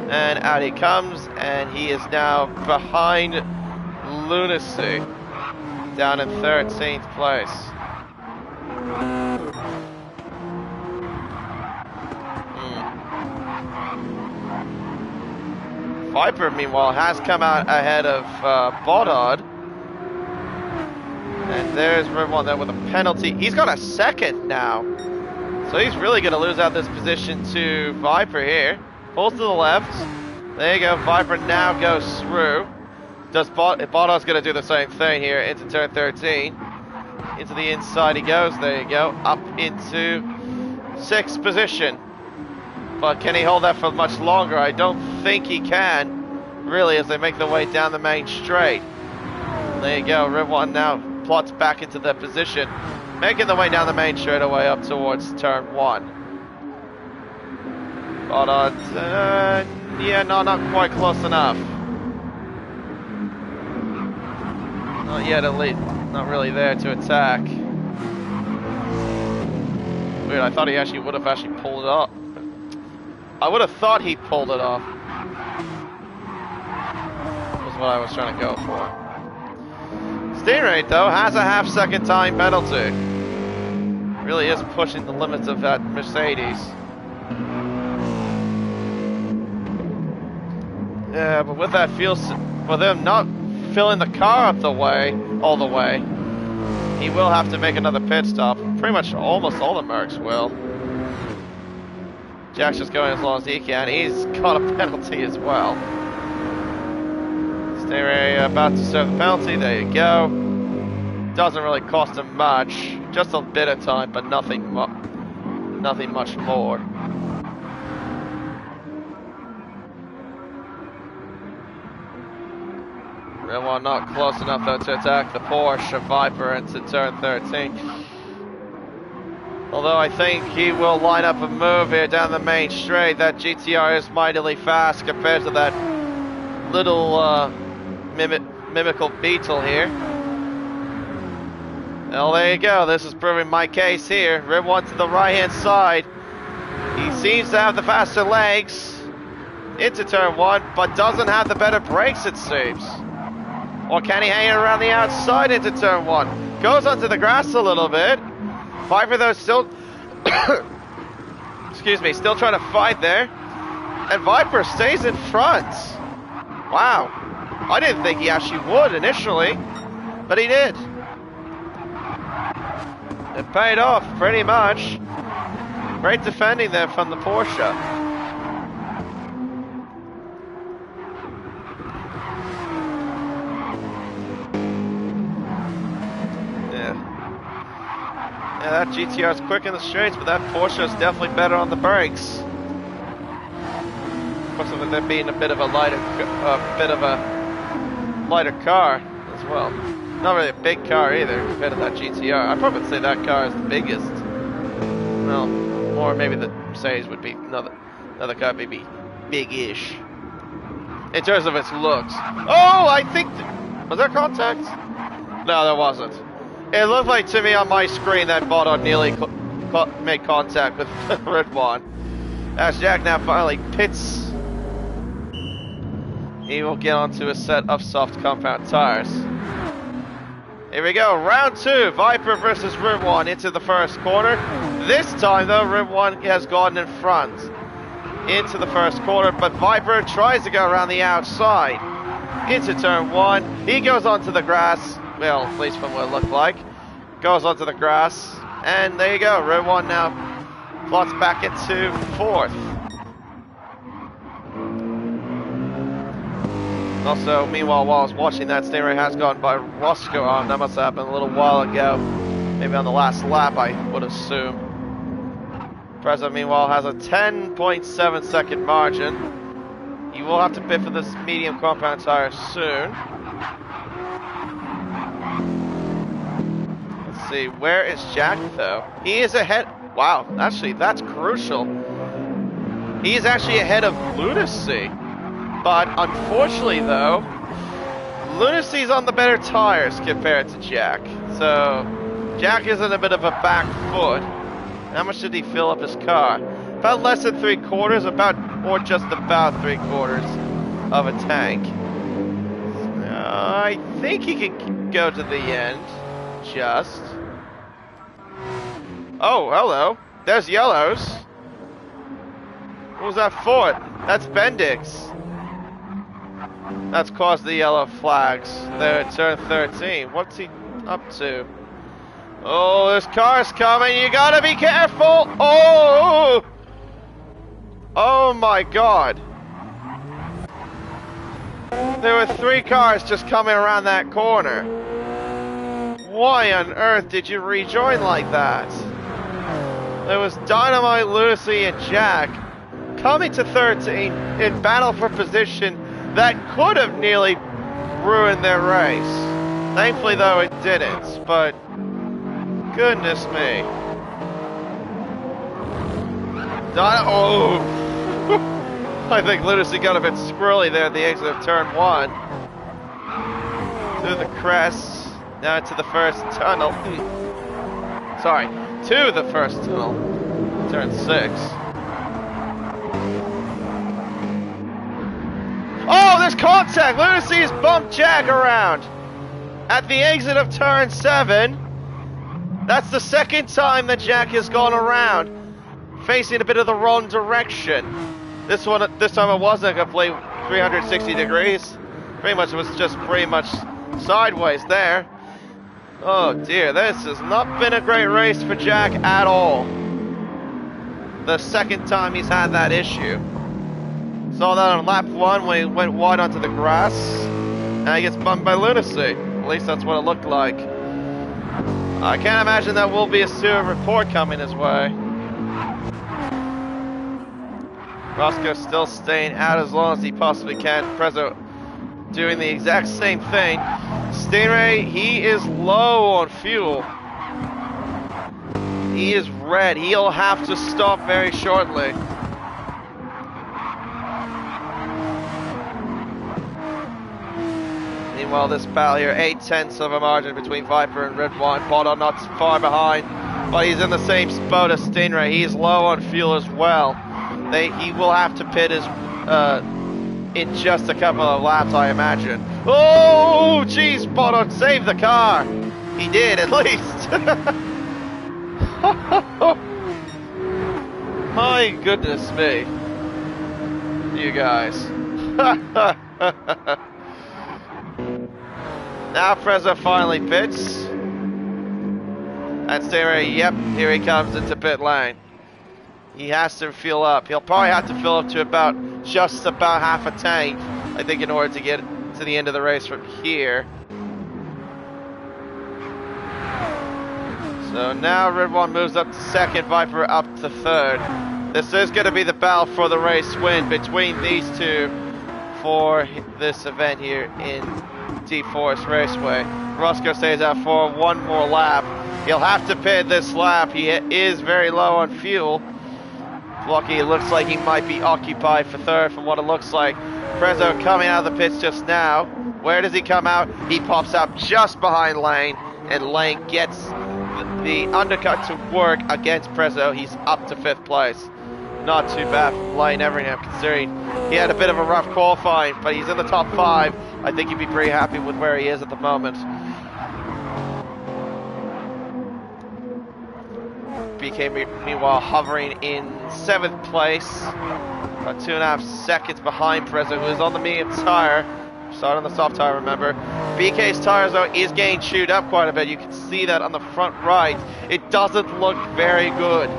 And out he comes, and he is now behind Lunacy, down in 13th place. Viper, meanwhile, has come out ahead of Bodod. And there's Ridwan there with a penalty. He's got a second now. So he's really going to lose out this position to Viper here. Pulls to the left. There you go. Viper now goes through. Bodod's going to do the same thing here into turn 13. Into the inside he goes. There you go. Up into 6th position. But can he hold that for much longer? I don't think he can, really, as they make their way down the main straight. There you go, Ridwan now plots back into their position, making their way down the main straightaway up towards turn 1. But, yeah, no, not quite close enough. Not yet, at least, not really there to attack. Weird, I thought he actually would have pulled it up. I would have thought he pulled it off. Was what I was trying to go for. Stingray, though, has a half-second time penalty. Really is pushing the limits of that Mercedes. Yeah, but with that feel for them not filling the car up all the way, he will have to make another pit stop. Pretty much almost all the Mercs will. Jack's just going as long as he can. He's got a penalty as well. Stingray about to serve the penalty. There you go. Doesn't really cost him much. Just a bit of time, but nothing much more. Ridwan not close enough though to attack the Porsche Viper into turn 13. Although I think he will line up a move here down the main straight. That GTR is mightily fast compared to that little mimical Beetle here. Well, there you go. This is proving my case here. Ridwan to the right-hand side. He seems to have the faster legs into turn 1, but doesn't have the better brakes, it seems. Or can he hang it around the outside into turn 1? Goes onto the grass a little bit. Viper though still, excuse me, still trying to fight there. And Viper stays in front. Wow. I didn't think he actually would initially, but he did. It paid off pretty much. Great defending there from the Porsche. Yeah, that GTR is quick in the straights, but that Porsche is definitely better on the brakes. Looks like they're being a bit of a lighter car as well. Not really a big car either compared to that GTR. I'd probably say that car is the biggest. Well, or maybe the Mercedes would be another car, maybe big-ish in terms of its looks. Oh, I think was there contact? No, there wasn't. It looked like to me on my screen that Botto nearly made contact with Red One. As Jack now finally pits, he will get onto a set of soft compound tires. Here we go, round 2, Viper versus Red One into the first corner. This time though, Red One has gone in front into the first corner, but Viper tries to go around the outside into turn 1. He goes onto the grass. Well, at least from what it looked like. Goes onto the grass, and there you go. Red One now plots back into 4th. Also, meanwhile, while I was watching that, Stingray has gone by Roscoe. That must have happened a little while ago. Maybe on the last lap, I would assume. Prezzo, meanwhile, has a 10.7 second margin. You will have to bid for this medium compound tire soon. See, where is Jack though? He is ahead. Wow, actually that's crucial. He is actually ahead of Lunacy, but unfortunately though, Lunacy's on the better tires compared to Jack. So Jack is in a bit of a back foot. How much did he fill up his car? About less than 3/4, or just about 3/4 of a tank. I think he can go to the end. Just. Oh, hello. There's yellows. What was that for? That's Bendix. That's caused the yellow flags there at turn 13. What's he up to? Oh, there's cars coming. You gotta be careful. Oh! Oh my god. There were 3 cars just coming around that corner. Why on earth did you rejoin like that? There was Dynamite, Lucy, and Jack coming to 13 in battle for position that could have nearly ruined their race. Thankfully, though, it didn't, but goodness me. Oh! I think Lunacy got a bit squirrely there at the exit of turn 1. Through the crest. Now to the first tunnel. Sorry, to the first tunnel. Turn 6. Oh, there's contact! Lunacy has bumped Jack around at the exit of turn 7. That's the second time that Jack has gone around, facing a bit of the wrong direction. This time it wasn't a complete 360 degrees. Pretty much it was just pretty much sideways there. Oh dear, this has not been a great race for Jack at all. The second time he's had that issue. Saw that on lap 1 when he went wide onto the grass. Now he gets bumped by Lunacy. At least that's what it looked like. I can't imagine that will be a sewer report coming his way. Roscoe still staying out as long as he possibly can. Prezzo doing the exact same thing. Stingray, he is low on fuel. He is red. He'll have to stop very shortly. Meanwhile, this battle here, 8/10 of a margin between Viper and Red One. Botto not far behind, but he's in the same boat as Stingray. He's low on fuel as well. He will have to pit his in just a couple of laps, I imagine. Oh, geez, Bono saved the car. He did, at least. My goodness me. You guys. Now Frezza finally pits. And Stingray, yep, here he comes into pit lane. He has to fill up. He'll probably have to fill up to just about half a tank, I think, in order to get to the end of the race from here. So now Red One moves up to second, Viper up to third. This is going to be the battle for the race win between these two for this event here in D-Force Raceway. Roscoe stays out for one more lap. He'll have to pit this lap. He is very low on fuel. Lucky, it looks like he might be occupied for third from what it looks like. Prezzo coming out of the pits just now. Where does he come out? He pops out just behind Lane, and Lane gets the undercut to work against Prezzo. He's up to 5th place. Not too bad from Lane Everingham, considering he had a bit of a rough qualifying, but he's in the top 5. I think he'd be pretty happy with where he is at the moment. BK meanwhile hovering in 7th place, about 2.5 seconds behind Prezzo, who is on the medium tire. Started on the soft tire, remember. BK's tires, though, is getting chewed up quite a bit. You can see that on the front right. It doesn't look very good.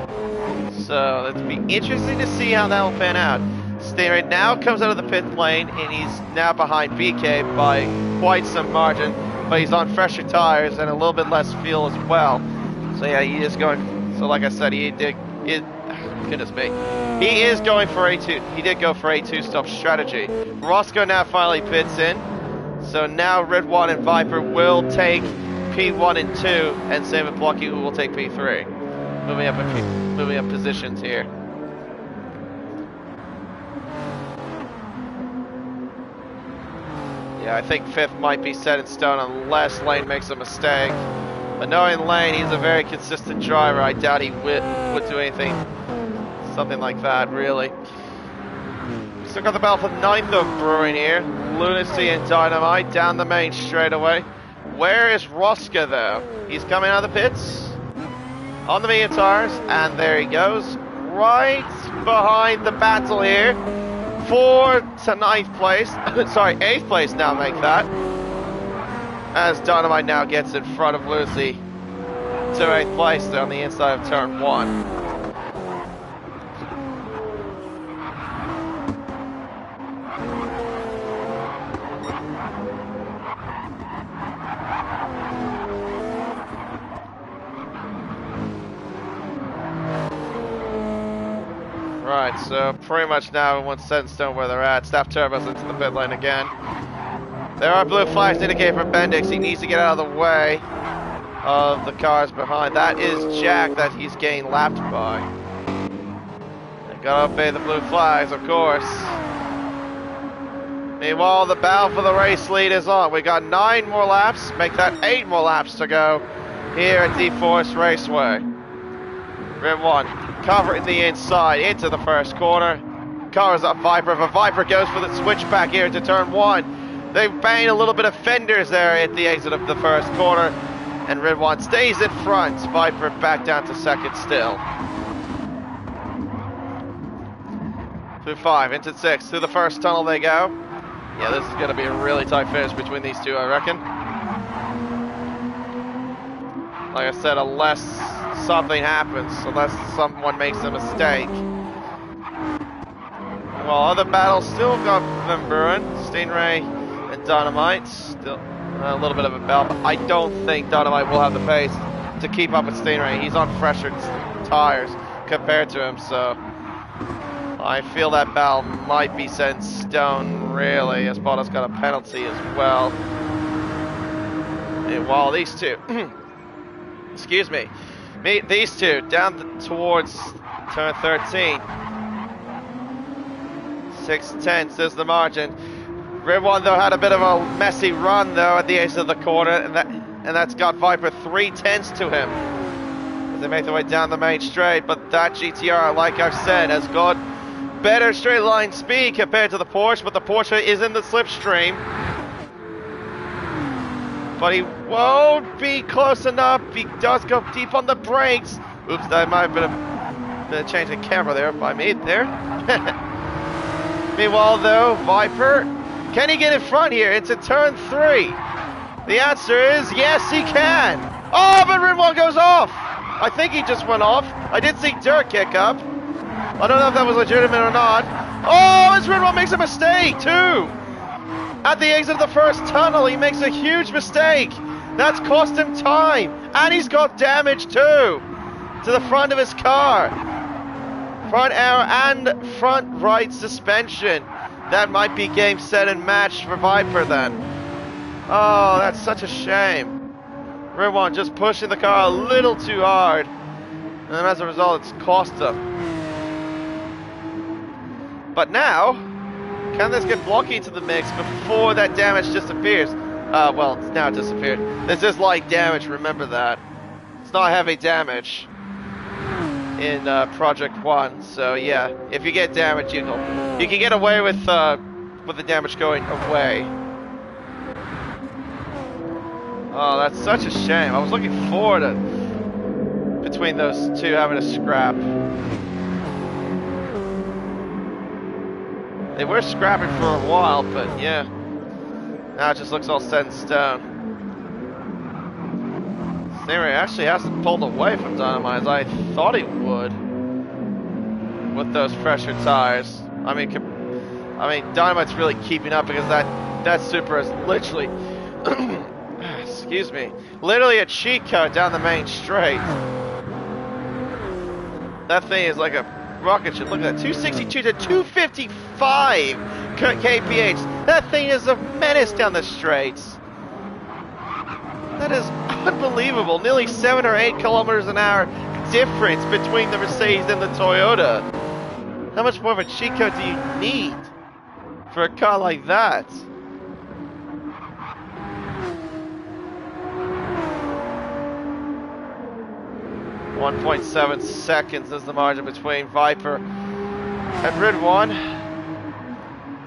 So it'll be interesting to see how that will pan out. Stingray now comes out of the pit lane, and he's now behind BK by quite some margin. But he's on fresher tires and a little bit less fuel as well. So yeah, he is going. So like I said, goodness me. He is going for A2. He did go for A2 stop strategy. Roscoe now finally pits in. So now Red 1 and Viper will take P1 and 2, and same with Blocky, who will take P3. Moving up positions here. Yeah, I think 5th might be set in stone unless Lane makes a mistake. But knowing Lane, he's a very consistent driver. I doubt he would do anything, something like that, really. Still got the battle for 9th of Brewing here. Lunacy and Dynamite down the main straightaway. Where is Roscoe, though? He's coming out of the pits on the medium tires, and there he goes, right behind the battle here for 9th place. Sorry, 8th place now, make that. As Dynamite now gets in front of Lucy to 8th place on the inside of turn 1. Right, so pretty much now everyone's set in stone where they're at. Staff Turbo's into the pit lane again. There are blue flags indicating for Bendix. He needs to get out of the way of the cars behind. That is Jack that he's getting lapped by. They gotta obey the blue flags, of course. Meanwhile, the battle for the race lead is on. We got 9 more laps, make that 8 more laps to go here at D-Force Raceway. Red 1 covering the inside into the first corner. Cars up Viper, but Viper goes for the switchback here into turn 1. They bang a little bit of fenders there at the exit of the first corner, and Red One stays in front. Viper back down to second still. Through 5, into 6, through the first tunnel they go. Yeah, this is going to be a really tight finish between these two, I reckon. Like I said, unless something happens, unless someone makes a mistake. Well, other battles still got them brewing. Stingray and Dynamite, still a little bit of a battle, but I don't think Dynamite will have the pace to keep up with Stingray. He's on fresher tires compared to him, so I feel that battle might be set in stone, really, as Bono's got a penalty as well. And while these two, excuse me, these two down towards turn 13, 6/10 is the margin. Red One though had a bit of a messy run though at the edge of the corner, and that's got Viper 3/10 to him as they make their way down the main straight. But that GTR, like I've said, has got better straight line speed compared to the Porsche, but the Porsche is in the slipstream. but he won't be close enough. He does go deep on the brakes. Oops, that might have been a change in camera there by me there. Meanwhile, though, Viper, can he get in front here? It's a turn 3. The answer is yes, he can. Oh, but Ridwan goes off. I think he just went off. I did see Dirt kick up. I don't know if that was legitimate or not. Oh, as Ridwan makes a mistake, too. At the exit of the first tunnel, he makes a huge mistake. That's cost him time. And he's got damage, too, to the front of his car. Front air and front right suspension. That might be game, set, and match for Viper then. Oh, that's such a shame. Ridwan just pushing the car a little too hard. And as a result, it's cost him. But now, can this get Blocky into the mix before that damage disappears? Well, it's now disappeared. This is light damage, remember that. It's not heavy damage in Project 1, so yeah, if you get damage, you can get away with the damage going away. Oh, that's such a shame. I was looking forward to between those two having a scrap. They were scrapping for a while, but yeah, now it just looks all set in stone. Stingray actually hasn't pulled away from Dynamite as I thought he would with those fresher tires. I mean, Dynamite's really keeping up because that Super is literally, excuse me, literally a cheat code down the main straight. That thing is like a rocket ship. Look at that, 262 to 255 kph. That thing is a menace down the straights. That is unbelievable. Nearly 7 or 8 kilometers an hour difference between the Mercedes and the Toyota. How much more of a cheat code do you need for a car like that? .7 seconds is the margin between Viper and Ridwan.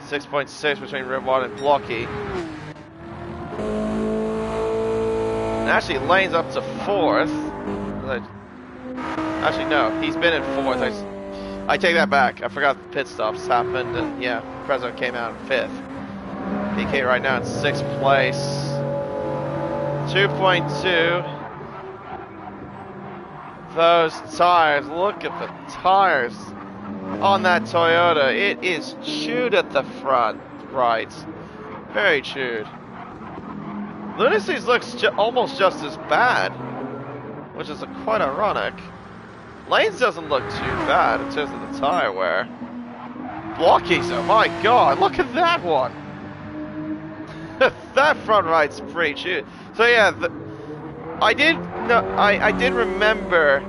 6.6 between Ridwan and Blocky. And actually lanes up to 4th. Actually no, he's been in 4th. I take that back. I forgot the pit stops happened, and yeah, Prezzo came out in 5th. BK right now in 6th place. 2.2. Those tires, look at the tires on that Toyota. It is chewed at the front, right? Very chewed. Lunacy's looks almost just as bad, which is quite ironic. Lanes doesn't look too bad in terms of the tire wear. Blocky's, oh my god, look at that one. That front right's pretty chewed. So yeah, I did remember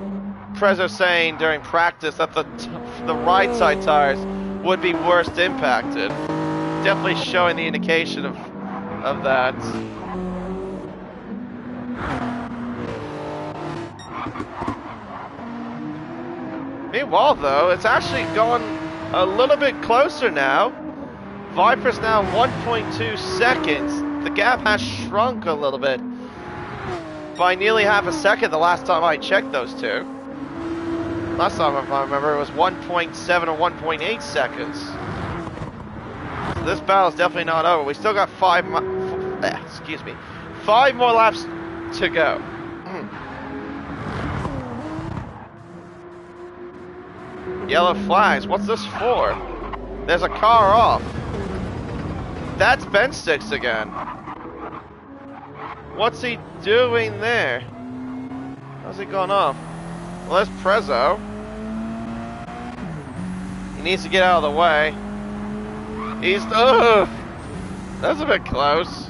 Prezzo saying during practice that the right side tires would be worst impacted. Definitely showing the indication of that. Meanwhile, though, it's actually gone a little bit closer now. Viper's now 1.2 seconds. The gap has shrunk a little bit by nearly half a second the last time I checked those two. Last time, if I remember, it was 1.7 or 1.8 seconds. So this battle is definitely not over. We still got 5 more laps to go. Yellow flags. What's this for? There's a car off. That's bench sticks again. What's he doing there? How's he gone off? Well, there's Prezzo. He needs to get out of the way. He's... Ugh! That's a bit close.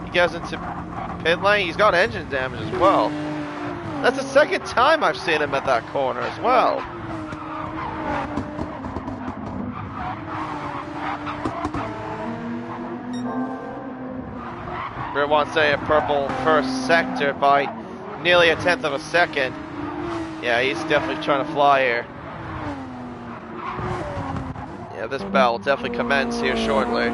He goes into pit lane. He's got engine damage as well. That's the second time I've seen him at that corner as well. Ridwan say a purple first sector by nearly 1/10 of a second. Yeah, he's definitely trying to fly here. Yeah, this battle will definitely commence here shortly.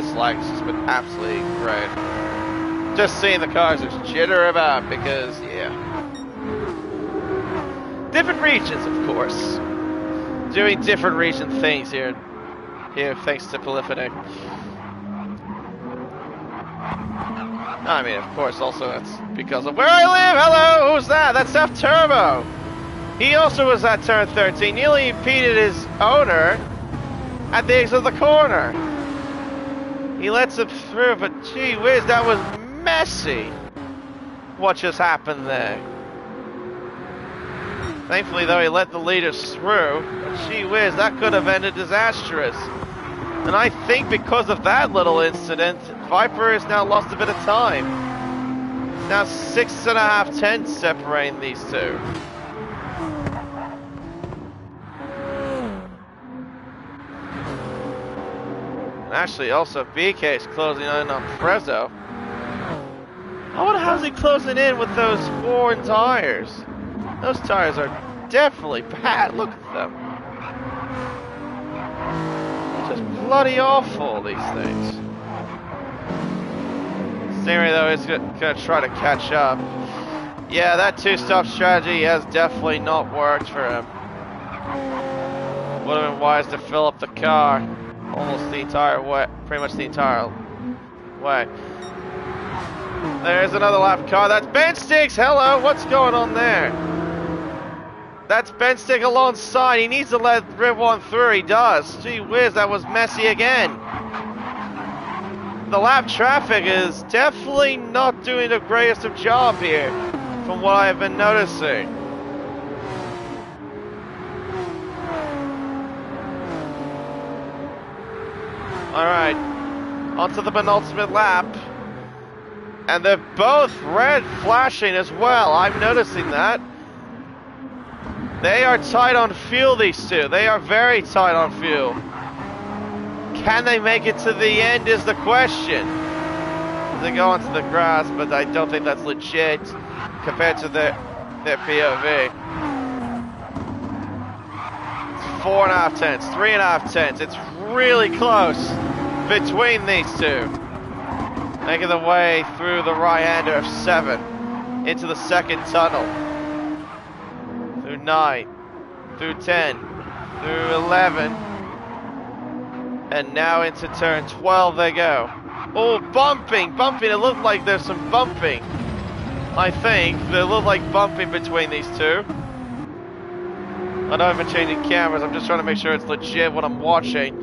this lag has just been absolutely great. Just seeing the cars just jitter about because, yeah. Different regions, of course. Doing different region things here thanks to Polyphony. I mean, of course, also that's because of where I live. Hello, who's that? That's F Turbo. He also was at turn 13, nearly impeded his owner at the exit of the corner. He lets him through, but gee whiz, that was messy. What just happened there? Thankfully, though, he let the leaders through, but gee whiz, that could have ended disastrous. And I think because of that little incident, Viper has now lost a bit of time. Now 6.5 tenths separating these two. And actually, also BK is closing in on Prezzo. I wonder how's he closing in with those foreign tires. Those tires are definitely bad. Look at them. Just bloody awful, these things. Stingray, though, is gonna try to catch up. Yeah, that two-stop strategy has definitely not worked for him. Would have been wise to fill up the car almost the entire way, pretty much the entire way. There's another lap car. That's Ben Sticks. Hello, what's going on there? That's Ben Stick alongside. He needs to let Rib1 through. He does. Gee whiz, that was messy again. The lap traffic is definitely not doing the greatest of job here, from what I've been noticing. Alright, onto the penultimate lap. And they're both red flashing as well. I'm noticing that. They are tight on fuel, these two. They are very tight on fuel. Can they make it to the end is the question. They go onto the grass, but I don't think that's legit compared to their POV. It's 4.5 tenths, 3.5 tenths. It's really close between these two. Making the way through the right-hander of 7 into the second tunnel. Through 9, through 10, through 11, and now into turn 12 they go. Oh, bumping, it looked like there's some bumping. I think, they look like bumping between these two. I know I've been changing cameras, I'm just trying to make sure it's legit what I'm watching.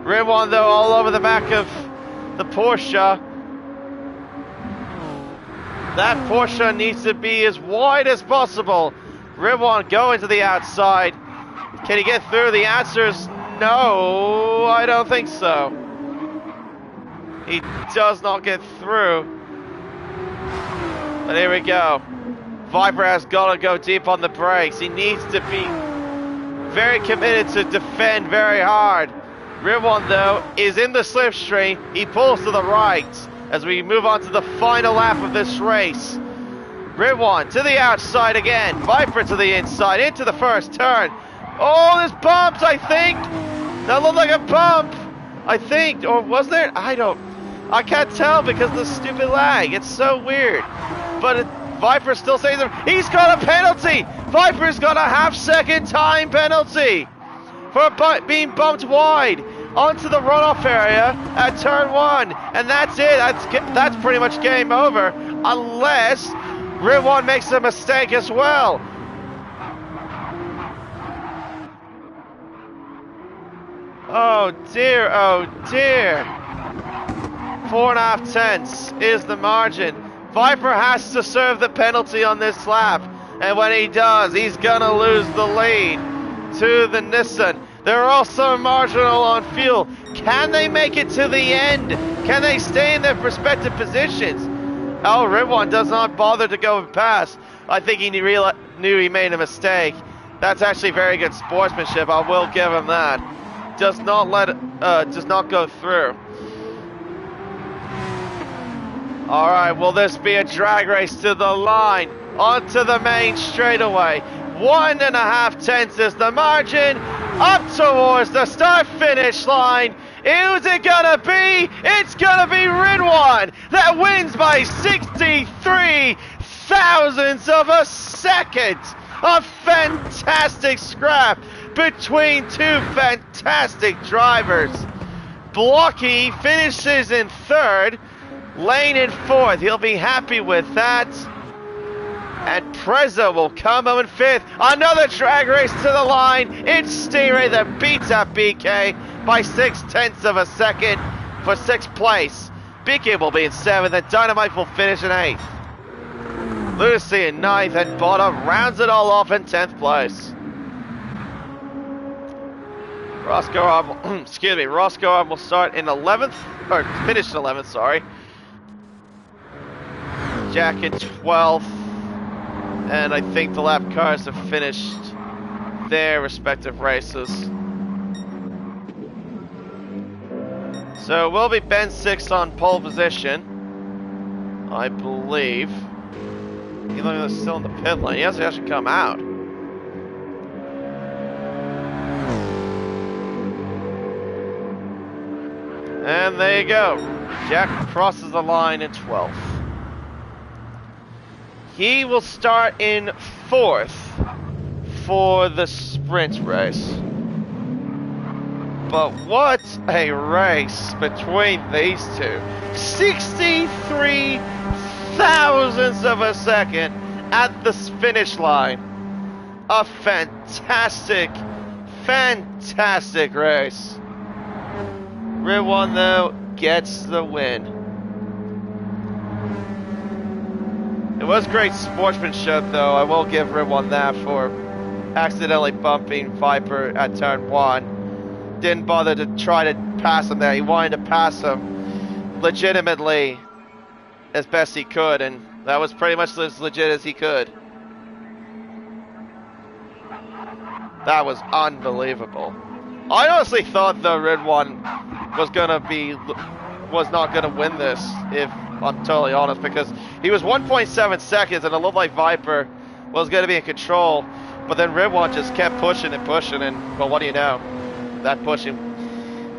Rib1 though, all over the back of the Porsche. That Porsche needs to be as wide as possible. Rib1 going to the outside. Can he get through? The answer is no, I don't think so. He does not get through. But here we go. Viper has got to go deep on the brakes. He needs to be very committed to defend very hard. Rib1 though is in the slipstream. He pulls to the right as we move on to the final lap of this race. Rib1 to the outside again. Viper to the inside into the first turn. Oh, there's bumps, I think. That looked like a bump, I think. Or was there? I can't tell because of the stupid lag. It's so weird. But Viper still saves him. He's got a penalty. Viper's got a half-second time penalty for being bumped wide onto the runoff area at turn 1. And that's it. That's pretty much game over. Unless Rib1 makes a mistake as well. Oh dear, oh dear. 4.5 tenths is the margin. Viper has to serve the penalty on this lap. And when he does, he's gonna lose the lead to the Nissan. They're also marginal on fuel. Can they make it to the end? Can they stay in their respective positions? Oh, Rib1 does not bother to go past. I think he knew he made a mistake. That's actually very good sportsmanship. I will give him that. Does not go through. All right, will this be a drag race to the line? Onto the main straightaway. 1.5 tenths is the margin. Up towards the start-finish line. Who's it gonna be? It's gonna be Ridwan that wins by 63 thousandths of a second. A fantastic scrap between two fantastic drivers. Blocky finishes in third, Lane in fourth. He'll be happy with that. And Prezzo will come home in fifth. Another drag race to the line. It's Stingray that beats up BK by 0.6 of a second for sixth place. BK will be in seventh, and Dynamite will finish in eighth. Lucy in ninth, and Botta rounds it all off in 10th place. Roscoe Arm, excuse me, Roscoe Arm will start in 11th, or finish in 11th, sorry. Jack in 12th, and I think the lap cars have finished their respective races. So it will be Ben 6 on pole position, I believe. He's still in the pit lane. He hasn't actually come out. And there you go. Jack crosses the line in 12th. He will start in 4th for the sprint race. But what a race between these two. 63 thousandths of a second at the finish line. A fantastic, fantastic race. Ridwan, though, gets the win. It was great sportsmanship, though. I will give Ridwan that for accidentally bumping Viper at turn 1. Didn't bother to try to pass him there. He wanted to pass him legitimately as best he could, and that was pretty much as legit as he could. That was unbelievable. I honestly thought the Ridwan was not gonna win this, if I'm totally honest, because he was 1.7 seconds and it looked like Viper was gonna be in control, but then Ridwan just kept pushing and pushing, and well, what do you know? That pushing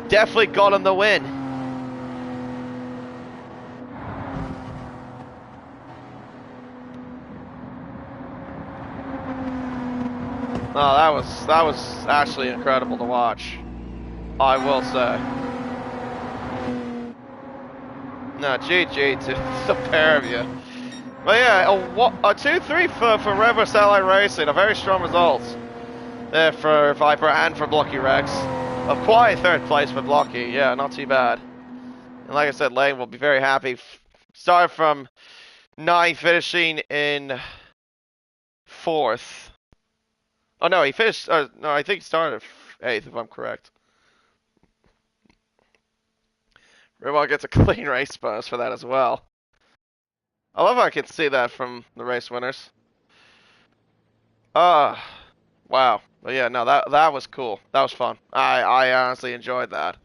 definitely got him the win. No, that was actually incredible to watch, I will say. No, GG to the pair of you. But yeah, a 2-3 for Red vs Ally Racing, a very strong result there for Viper and for Blocky Rex. A quiet third place for Blocky, yeah, not too bad. And like I said, Lane will be very happy. Started from 9th, finishing in 4th. Oh no, he finished. No, I think he started 8th, if I'm correct. Ridwan gets a clean race bonus for that as well. I love how I can see that from the race winners. Wow. But yeah, no, that was cool. That was fun. I honestly enjoyed that.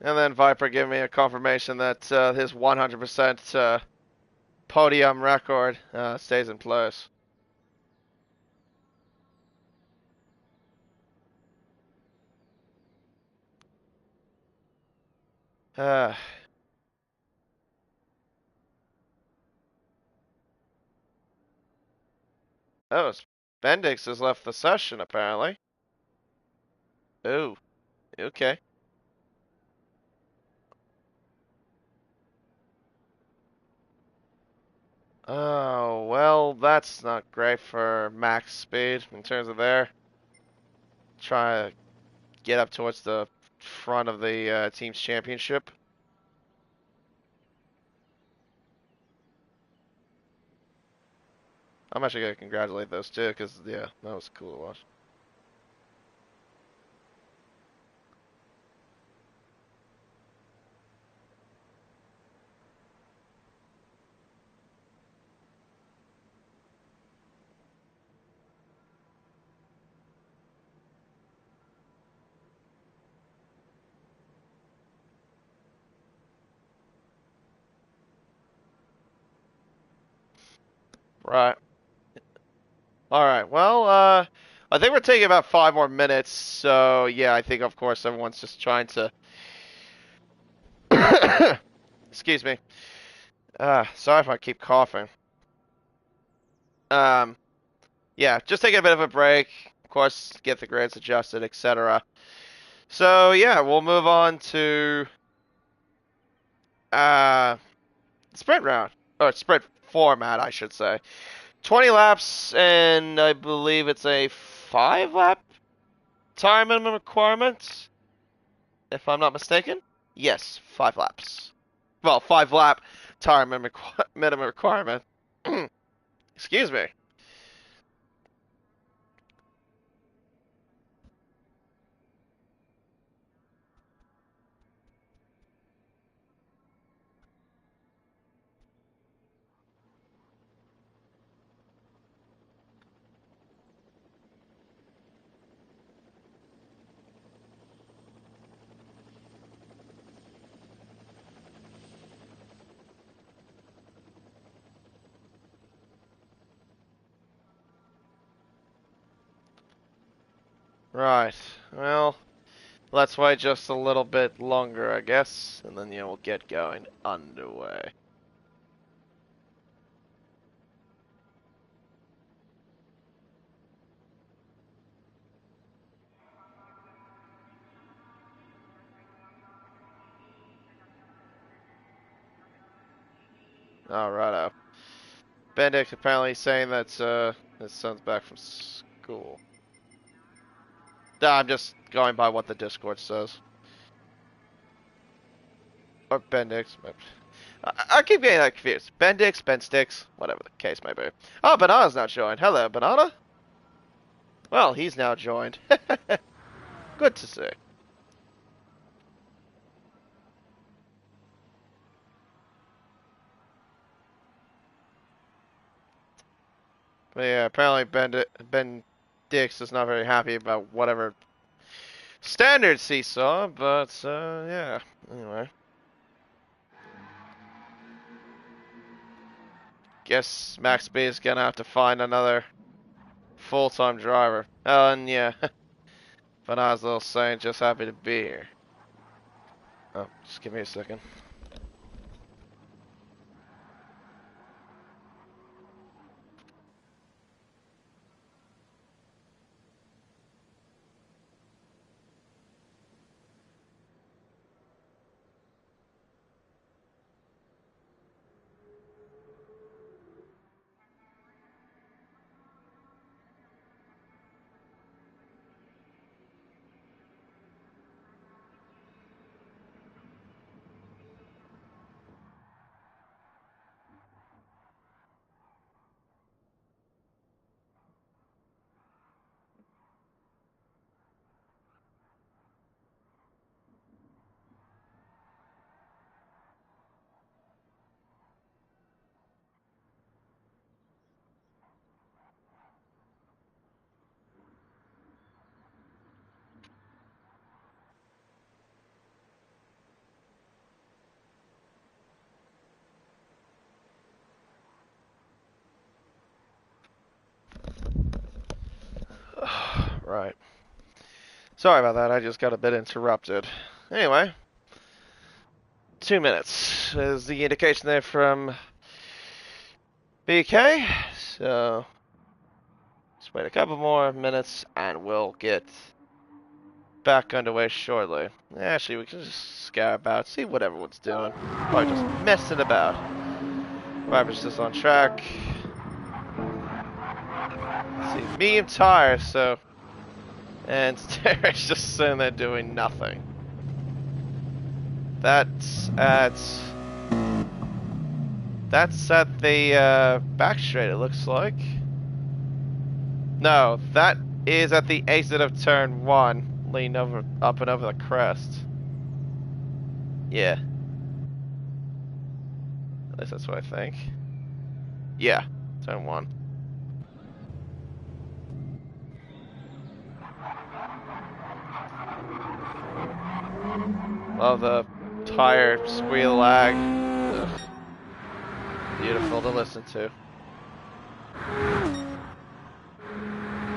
And then Viper gave me a confirmation that his 100% podium record stays in place. Oh, Bendix has left the session apparently. Oh, okay. Oh, well, that's not great for max speed in terms of try to get up towards the front of the team's championship. I'm actually going to congratulate those two because, yeah, that was cool to watch. Right. Alright, well, I think we're taking about 5 more minutes, so yeah, I think of course everyone's just trying to excuse me. Sorry if I keep coughing. Um, yeah, just taking a bit of a break. Of course, get the grades adjusted, etc. So yeah, we'll move on to uh sprint round or sprint format, I should say. 20 laps, and I believe it's a 5 lap time minimum requirement, if I'm not mistaken. Yes, 5 laps. Well, 5 lap time minimum requirement. Excuse me. Right. Well, let's wait just a little bit longer, I guess, and then we'll get going underway. Alrighto. Bendick apparently saying that his son's back from school. Nah, I'm just going by what the Discord says. Or Bendix. I keep getting that confused. Bendix, Bensticks, whatever the case may be. Oh, Banana's now joined. Hello, Banana. Well, he's now joined. Good to see. But yeah, apparently Ben Dix is not very happy about whatever standards he saw, but yeah. Anyway. Guess Max B is gonna have to find another full-time driver. Oh, and yeah. Banana's little saying just happy to be here. Oh, just give me a second. Right. Sorry about that, I just got a bit interrupted. Anyway, 2 minutes is the indication there from BK. So, just wait a couple more minutes and we'll get back underway shortly. Actually, we can just scout about, see what everyone's doing. Probably just messing about. Viper's just on track. See, medium tire, so. And Derek's just sitting there doing nothing. That's at the back straight, it looks like. No, that is at the exit of turn 1, leaning over up and over the crest. Yeah. At least that's what I think. Yeah, turn 1. Love the tire squeal lag. Ugh. Beautiful to listen to.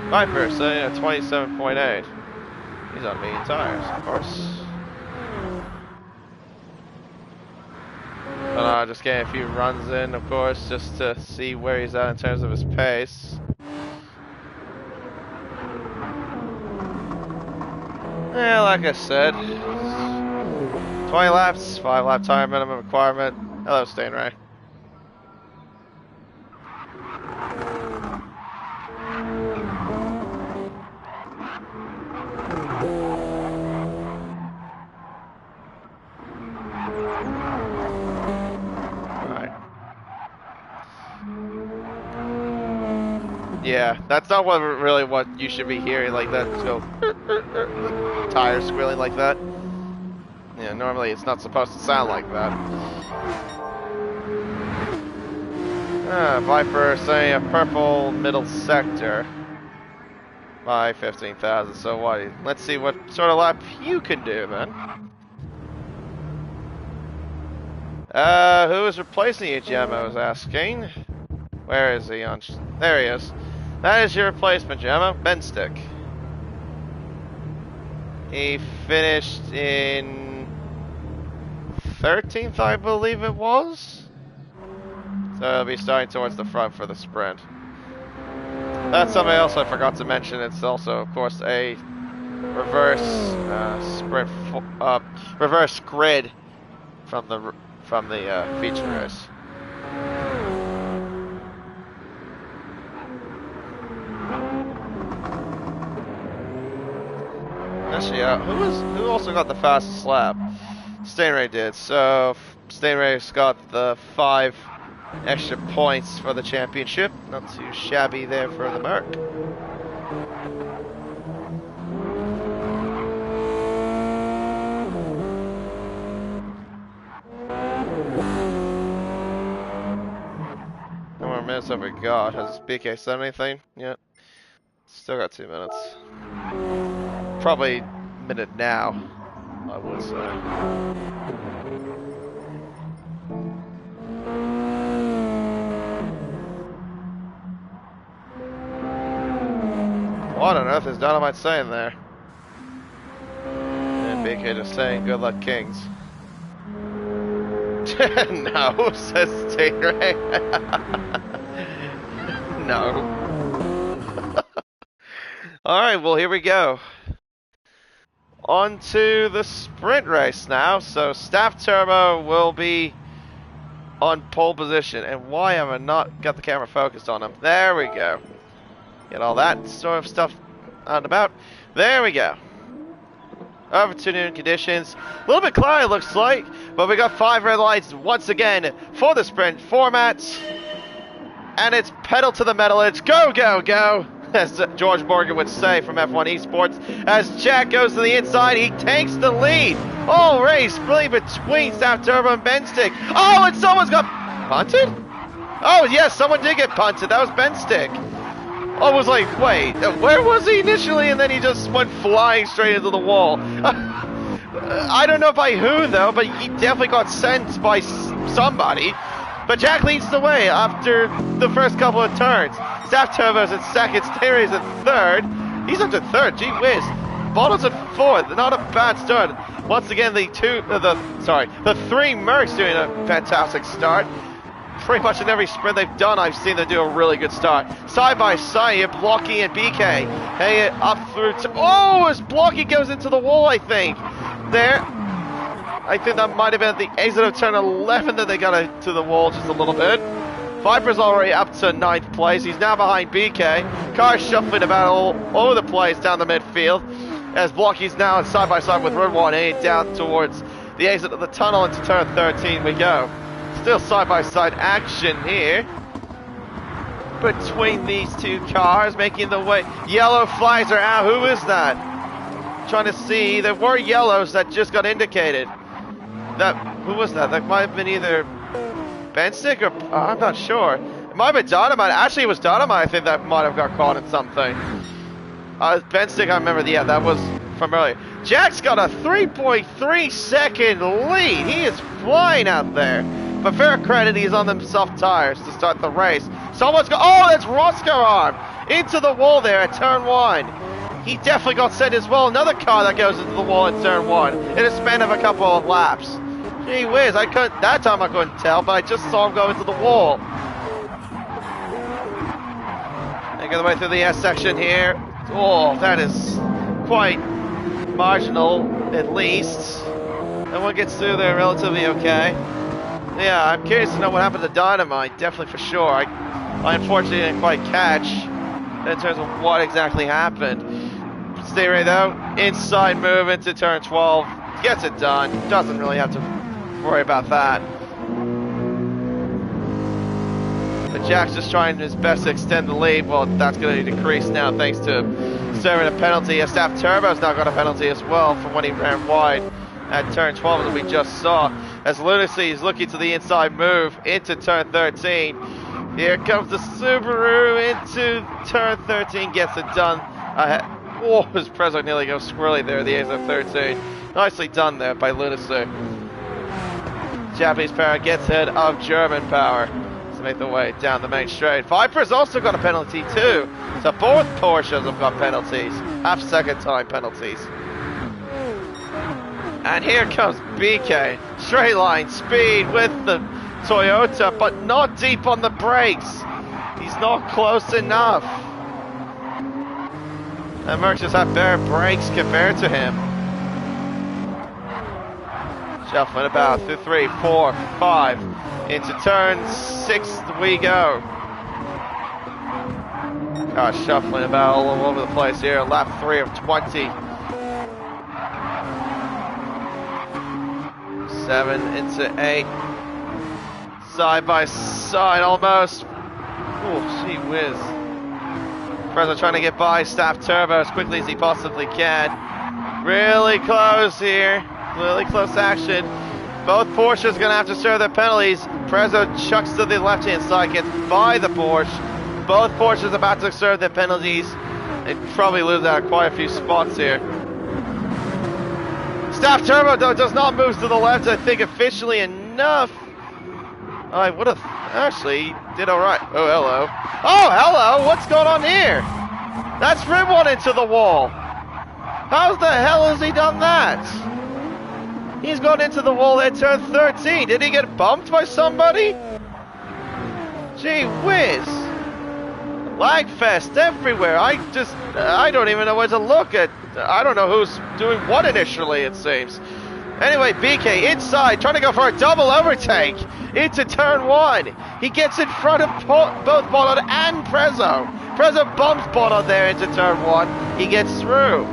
Viper, so yeah, 27.8. He's on medium tires, of course. But just getting a few runs in, of course, just to see where he's at in terms of his pace. Yeah, like I said, 20 laps, 5-lap tire minimum requirement. Hello, Stainray. Yeah, that's not really what you should be hearing like that. Just go tires squealing like that. Yeah, normally it's not supposed to sound like that. Viper saying a purple middle sector by 15,000. So what? Let's see what sort of lap you can do then. Who is replacing you, Gemma was asking. Where is he on? There he is. That is your replacement, Gemma. Benstick. He finished in 13th, I believe it was. So he'll be starting towards the front for the sprint. That's something else I forgot to mention. It's also, of course, a reverse sprint, reverse grid from the feature race. Actually, who also got the fastest lap? Stainray did. So Stainray's got the 5 extra points for the championship. Not too shabby there for the Merc. How many minutes have we got? Has BK said anything? Yep. Still got 2 minutes. Probably a minute now, I would say. What on earth is Dynamite saying there? And BK just saying, good luck, Kings. No, says Stingray. No. Alright, well, here we go. On to the sprint race now. So Staff Turbo will be on pole position. And why have I not got the camera focused on him? There we go. Get all that sort of stuff out and about. There we go. Over to noon conditions. A little bit cloudy, looks like. But we got 5 red lights once again for the sprint format. And it's pedal to the metal. It's go, go, go. As George Morgan would say from F1 eSports. As Jack goes to the inside, he takes the lead. All race really between Staff Turbo and Benstick. Oh, and someone's got punted? Oh, yes, someone did get punted. That was Benstick. I was like, wait, where was he initially? And then he just went flying straight into the wall. I don't know by who, though, but he definitely got sent by somebody. But Jack leads the way after the first couple of turns. Staff Turbo's in second, Sterry's in third. He's up to third, gee whiz. Bottle's in fourth, not a bad start. Once again, the 3 Mercs doing a fantastic start. Pretty much in every sprint they've done, I've seen them do a really good start. Side by side, you have Blocky and BK. Hey, up through to... Oh, as Blocky goes into the wall, I think. There. I think that might have been at the exit of turn 11 that they got to the wall just a little bit. Viper's already up to 9th place. He's now behind BK. Cars shuffling about all over the place down the midfield. As Blocky's now side by side with Road 1A down towards the exit of the tunnel into turn 13 we go. Still side by side action here between these two cars making the way. Yellow flags are out. Who is that? Trying to see. There were yellows that just got indicated. Who was that? That might have been either Benstick or I'm not sure. It might have been Dynamite. Actually, it was Dynamite. I think that might have got caught in something. Benstick, I remember. Yeah, that was from earlier. Jack's got a 3.3 second lead. He is flying out there. But fair credit, he's on them soft tires to start the race. Someone's got, oh, that's Roscoe arm! Into the wall there at turn 1. He definitely got sent as well. Another car that goes into the wall at turn 1 in a span of a couple of laps. Gee whiz, that time I couldn't tell, but I just saw him go into the wall. Making the way through the S section here. Oh, that is quite marginal, at least. No one gets through there relatively okay. Yeah, I'm curious to know what happened to Dynamite, definitely for sure. I unfortunately didn't quite catch in terms of what exactly happened. Stay right though, inside move into turn 12, gets it done, doesn't really have to worry about that. But Jack's just trying his best to extend the lead. Well, that's going to decrease now thanks to serving a penalty. A Staff Turbo's now got a penalty as well from when he ran wide at turn 12 as we just saw. As Lunacy is looking to the inside move into turn 13. Here comes the Subaru into turn 13, gets it done. Oh, his Prezzo nearly goes squirrely there at the age of 13. Nicely done there by Lunacy. Japanese power gets ahead of German power. Make the way down the main straight. Viper's also got a penalty too. So both Porsches have got penalties. Half-second time penalties. And here comes BK. Straight line speed with the Toyota, but not deep on the brakes. He's not close enough. And Mercs just have better brakes compared to him. Shuffling about through 3, 4, 5. Into turn 6 we go. Gosh, shuffling about all over the place here. Lap 3 of 20. 7 into 8. Side by side almost. Oh, gee whiz. Prezzo trying to get by Staff Turbo as quickly as he possibly can. Really close here. Really close action. Both Porsches going to have to serve their penalties. Prezzo chucks to the left-hand side, gets by the Porsche. Both Porsches about to serve their penalties. They probably lose out quite a few spots here. Staff Turbo, though, does not move to the left, I think, efficiently enough. I would have actually did all right. Oh, hello. Oh, hello. What's going on here? That's Rim1 into the wall. How the hell has he done that? He's gone into the wall at turn 13. Did he get bumped by somebody? Gee whiz. Lag fest everywhere. I don't even know where to look at. I don't know who's doing what initially, it seems. Anyway, BK inside, trying to go for a double overtake into turn 1. He gets in front of both Bonod and Prezzo. Prezzo bumps Bonod there into turn 1. He gets through.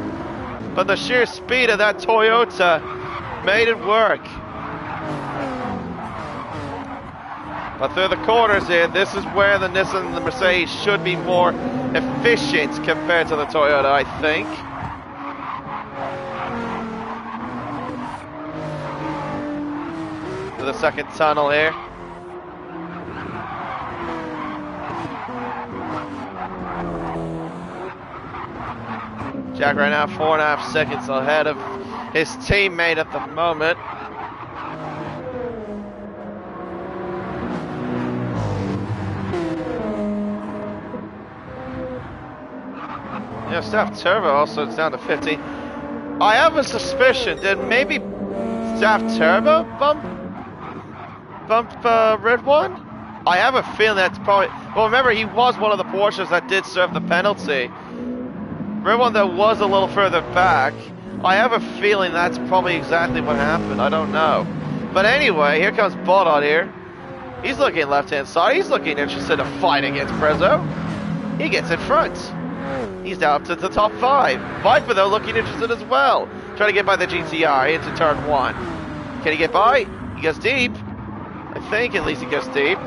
But the sheer speed of that Toyota made it work. But through the corners here, this is where the Nissan and the Mercedes should be more efficient compared to the Toyota, I think. To the second tunnel here. Jack right now 4.5 seconds ahead of his teammate at the moment. Yeah, Staff Turbo also it's down to 50. I have a suspicion that maybe Staff Turbo bump Red One? I have a feeling that's probably... Well, remember, he was one of the Porsches that did serve the penalty. Red One, though, was a little further back. I have a feeling that's probably exactly what happened. I don't know. But anyway, here comes Bonod here. He's looking left-hand side. He's looking interested in fighting against Prezzo. He gets in front. He's down to the top 5. Viper, though, looking interested as well. Trying to get by the GTR into turn 1. Can he get by? He goes deep. I think at least he goes deep.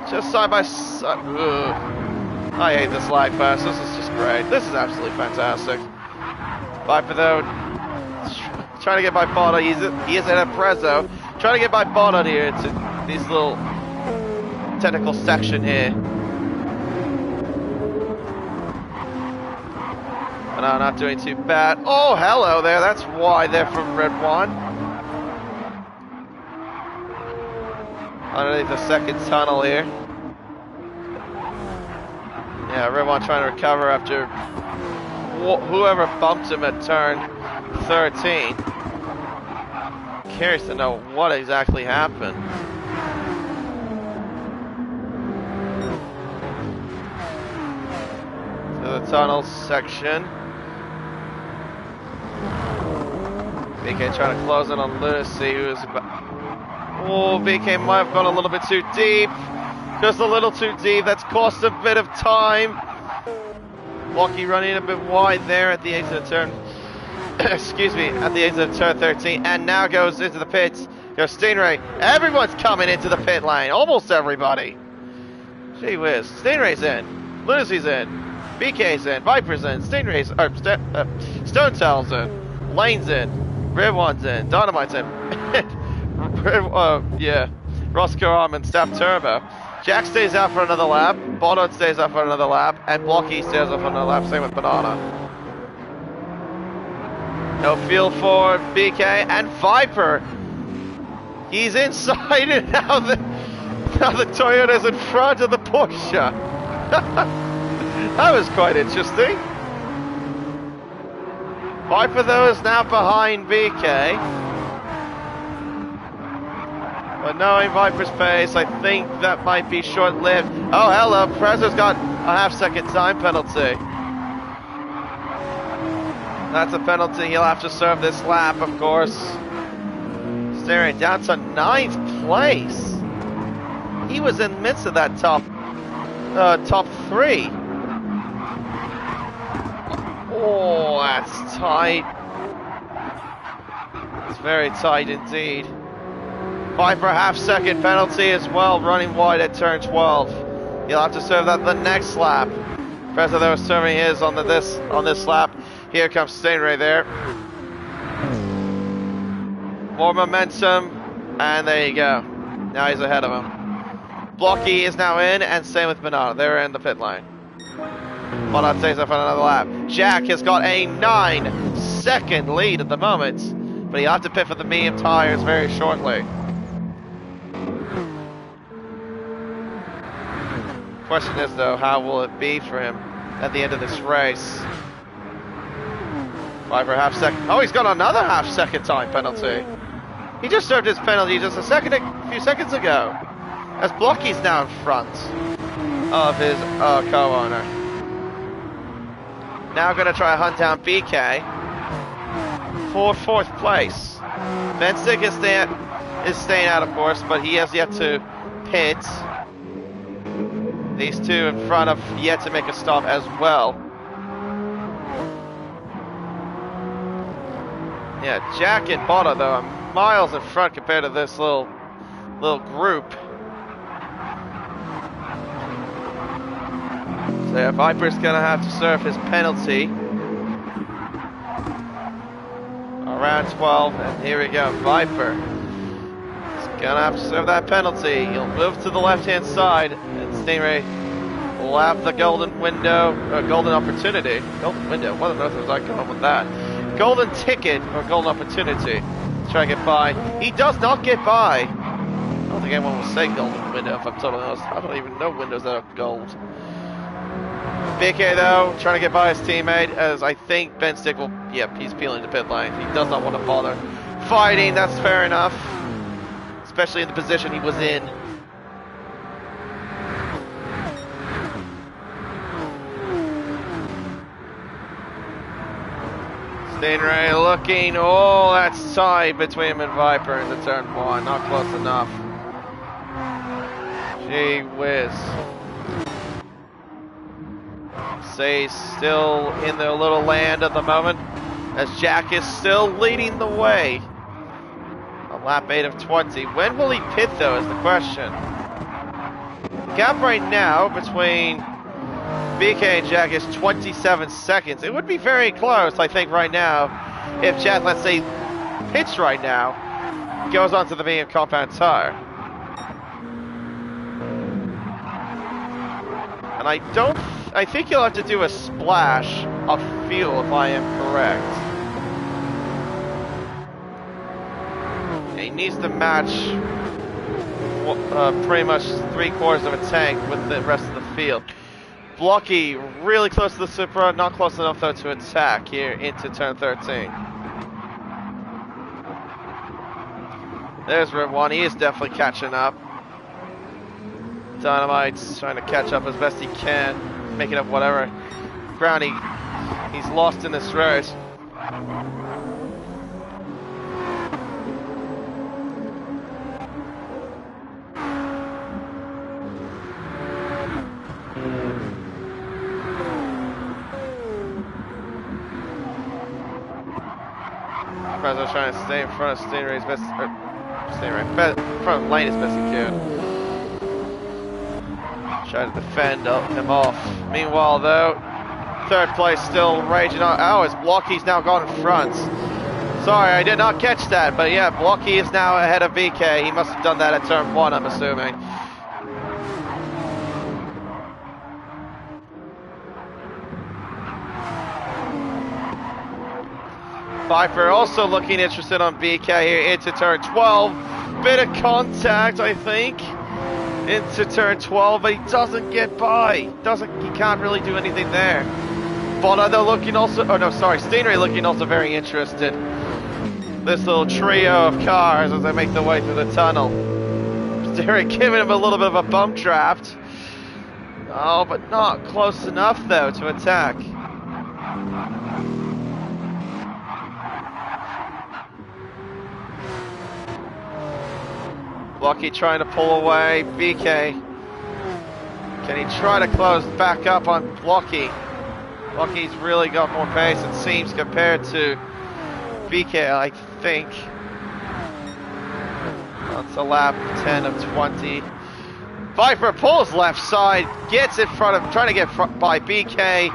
Just side by side. Ugh. I hate this lag fest. This is just great. This is absolutely fantastic. Viper, though, trying to get by Bonod. He is at a Prezzo. Trying to get by Bonod here into this little technical section here. But no, not doing too bad. Oh, hello there. That's wide there from Red One. Underneath the second tunnel here. Yeah, everyone trying to recover after whoever bumped him at turn 13. Curious to know what exactly happened. To the tunnel section. BK trying to close in on Lucy, who's about... Oh, BK might have gone a little bit too deep. Just a little too deep. That's cost a bit of time. Blocky running a bit wide there at the exit of turn. Excuse me, at the exit of turn 13. And now goes into the pits. Goes Stingray. Everyone's coming into the pit lane. Almost everybody. Gee whiz. Stingray's in. Lucy's in. BK's in. Viper's in. Stingray's... Stone Tail's in. Lane's in. Riv1's in. Dynamite's in. Yeah. Roscoe Arm and Staff Turbo. Jack stays out for another lap. Bono stays out for another lap. And Blocky stays out for another lap. Same with Banana. No field for BK. And Viper. He's inside and now the Toyota's in front of the Porsche. That was quite interesting. Viper though is now behind BK. But knowing Viper's pace, I think that might be short-lived. Oh, hello, Prezzo's got a half-second time penalty. That's a penalty he'll have to serve this lap, of course. Staring down to 9th place. He was in the midst of that top 3. Oh, that's tight. It's very tight indeed. Viper half-second penalty as well, running wide at turn 12. He'll have to serve that the next lap. Prezzo though is serving his on this lap. Here comes Stingray there. More momentum, and there you go. Now he's ahead of him. Blocky is now in, and same with Banana. They're in the pit lane. Banana stays up on another lap. Jack has got a 9-second lead at the moment, but he'll have to pit for the medium tires very shortly. Question is though, how will it be for him at the end of this race? Viper half-second. Oh, he's got another half-second time penalty. He just served his penalty just a few seconds ago. As Blocky's now in front of his co-owner. Now going to try to hunt down BK for 4th place. Benstick is staying out, of course, but he has yet to pit. These two in front have yet to make a stop as well. Yeah, Jack and Botta though are miles in front compared to this little group. So yeah, Viper's gonna have to serve his penalty. Around 12, and here we go, Viper. He's gonna have to serve that penalty. He'll move to the left-hand side, and Stingray will have the golden window, or golden opportunity. Golden window, what on earth was I coming up with that? Golden ticket, or golden opportunity, to try to get by. He does not get by. I don't think anyone will say golden window, if I'm totally honest. I don't even know windows that are gold. BK though, trying to get by his teammate, as I think Benstick will, yep, he's peeling to pit lane. He does not want to bother fighting, that's fair enough. Especially in the position he was in. Stingray looking, oh, that's tight between him and Viper into turn 1, not close enough. Gee whiz. Say's still in their little land at the moment, as Jack is still leading the way. On lap 8 of 20. When will he pit though is the question. The gap right now between BK and Jack is 27 seconds. It would be very close, I think, right now, if Jack, let's say, pits right now, goes onto the medium compound tire. And I think you'll have to do a splash of fuel if I am correct. He needs to match pretty much 3/4 of a tank with the rest of the field. Blocky really close to the Supra, not close enough though to attack here into turn 13. There's Rev 1, he is definitely catching up. Dynamite's trying to catch up as best he can, making up whatever ground he's lost in this race. Prezzo's trying to stay in front of Stingray's best, front of lane as best he can. Try to defend him off. Meanwhile, though, third place still raging on. Oh, his Blocky's now gone in front. Sorry, I did not catch that, but yeah, Blocky is now ahead of VK. He must have done that at turn 1, I'm assuming. Viper also looking interested on BK here into turn 12. Bit of contact, I think, into turn 12, but he doesn't get by. He can't really do anything there. Bono though looking also, oh no, sorry, Stingray looking also very interested. This little trio of cars as they make their way through the tunnel. Stingray giving him a little bit of a bump draft. Oh, but not close enough though to attack. Blocky trying to pull away. BK. Can he try to close back up on Blocky? Blocky's really got more pace, it seems, compared to BK, I think. That's a lap 10 of 20. Viper pulls left side, gets in front of, trying to get by BK.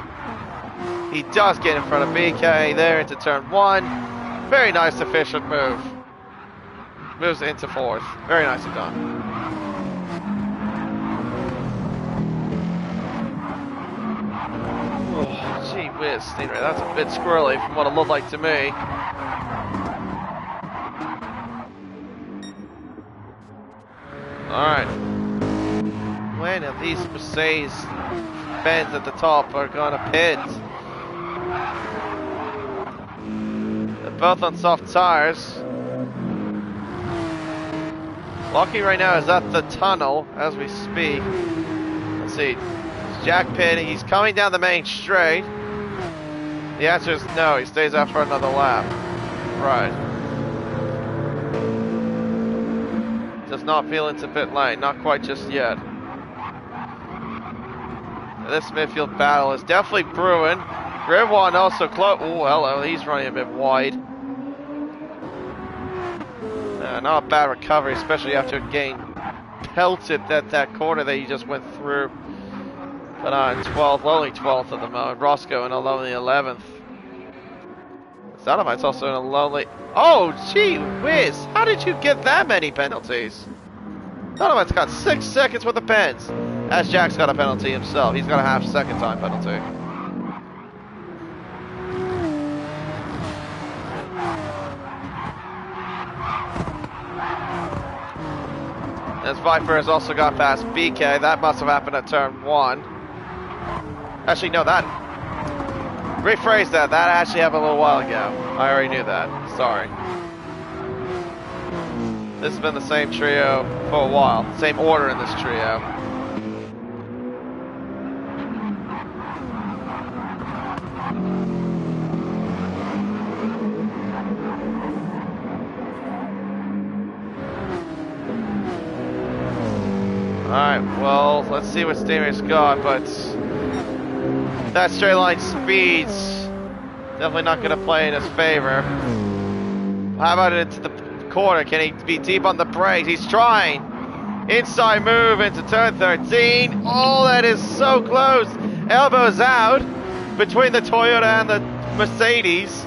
He does get in front of BK there into turn 1. Very nice, efficient move. Moves into 4th. Very nicely done. Oh, gee whiz, Stingray. That's a bit squirrely from what it looked like to me. Alright. When are these Mercedes Benz at the top are gonna pit? They're both on soft tires. Blocky right now is at the tunnel as we speak. Let's see. Jack pitting. He's coming down the main straight. The answer is no. He stays out for another lap. Right. Does not feel into pit lane. Not quite just yet. This midfield battle is definitely brewing. Rivwan also close. Oh, hello. He's running a bit wide. Not a bad recovery, especially after getting pelted at that corner that you just went through. But on 12th, only 12th at the moment. Roscoe in a lonely 11th. Sonomite's also in a lonely... Oh, gee whiz! How did you get that many penalties? Sonomite's got 6 seconds with the pens. As Jack's got a penalty himself. He's got a half-second time penalty. As Viper has also got past BK. That must have happened at turn 1. Actually, no, that... Rephrase that. That actually happened a little while ago. I already knew that. Sorry. This has been the same trio for a while. Same order in this trio. Alright, well, let's see what Stingray's got, but that straight line speed's definitely not going to play in his favor. How about it into the corner? Can he be deep on the brakes? He's trying. Inside move into turn 13. Oh, that is so close. Elbows out between the Toyota and the Mercedes.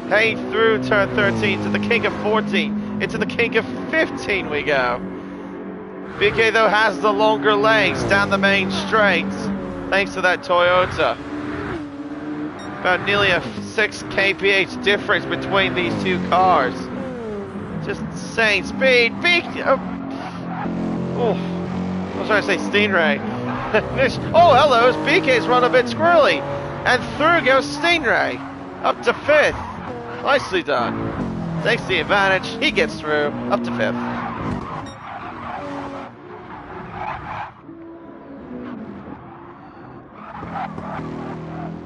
Heading through turn 13 to the kink of 14. Into the kink of 15 we go. BK though has the longer legs down the main straight, thanks to that Toyota. About nearly a 6 kph difference between these two cars. Just insane speed. Oh, I was trying to say Stingray. Oh, hello, BK's run a bit squirrely. And through goes Stingray. Up to 5th. Nicely done. Takes the advantage. He gets through. Up to 5th.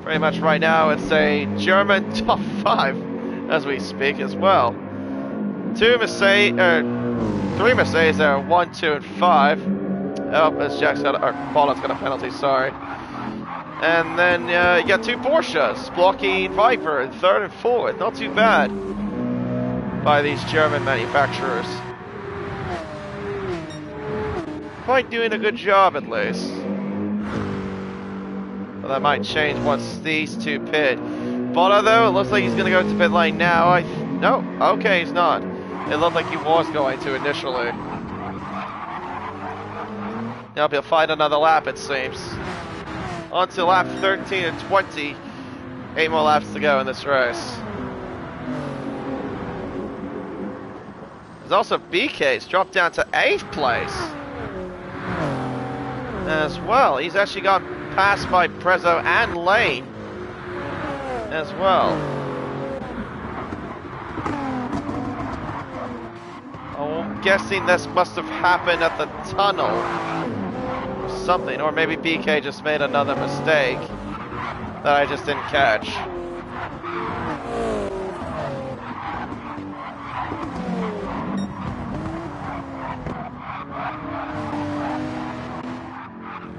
Pretty much right now it's a German top 5 as we speak as well. 3 Mercedes are 1, 2, and 5. Oh, as Jack's got, or Paula's got a penalty, sorry. And then you got 2 Porsches, Blocky and Viper in 3rd and 4th. Not too bad by these German manufacturers. Quite doing a good job at least. But that might change once these 2 pit. Bono though, it looks like he's going to go to pit lane now. No, okay, he's not. It looked like he was going to initially. Now he'll find another lap, it seems. On to lap 13 and 20. 8 more laps to go in this race. There's also BK's dropped down to 8th place. As well. He's actually got passed by Prezzo and Lane. As well. Oh, I'm guessing this must have happened at the tunnel. Or something. Or maybe BK just made another mistake that I just didn't catch.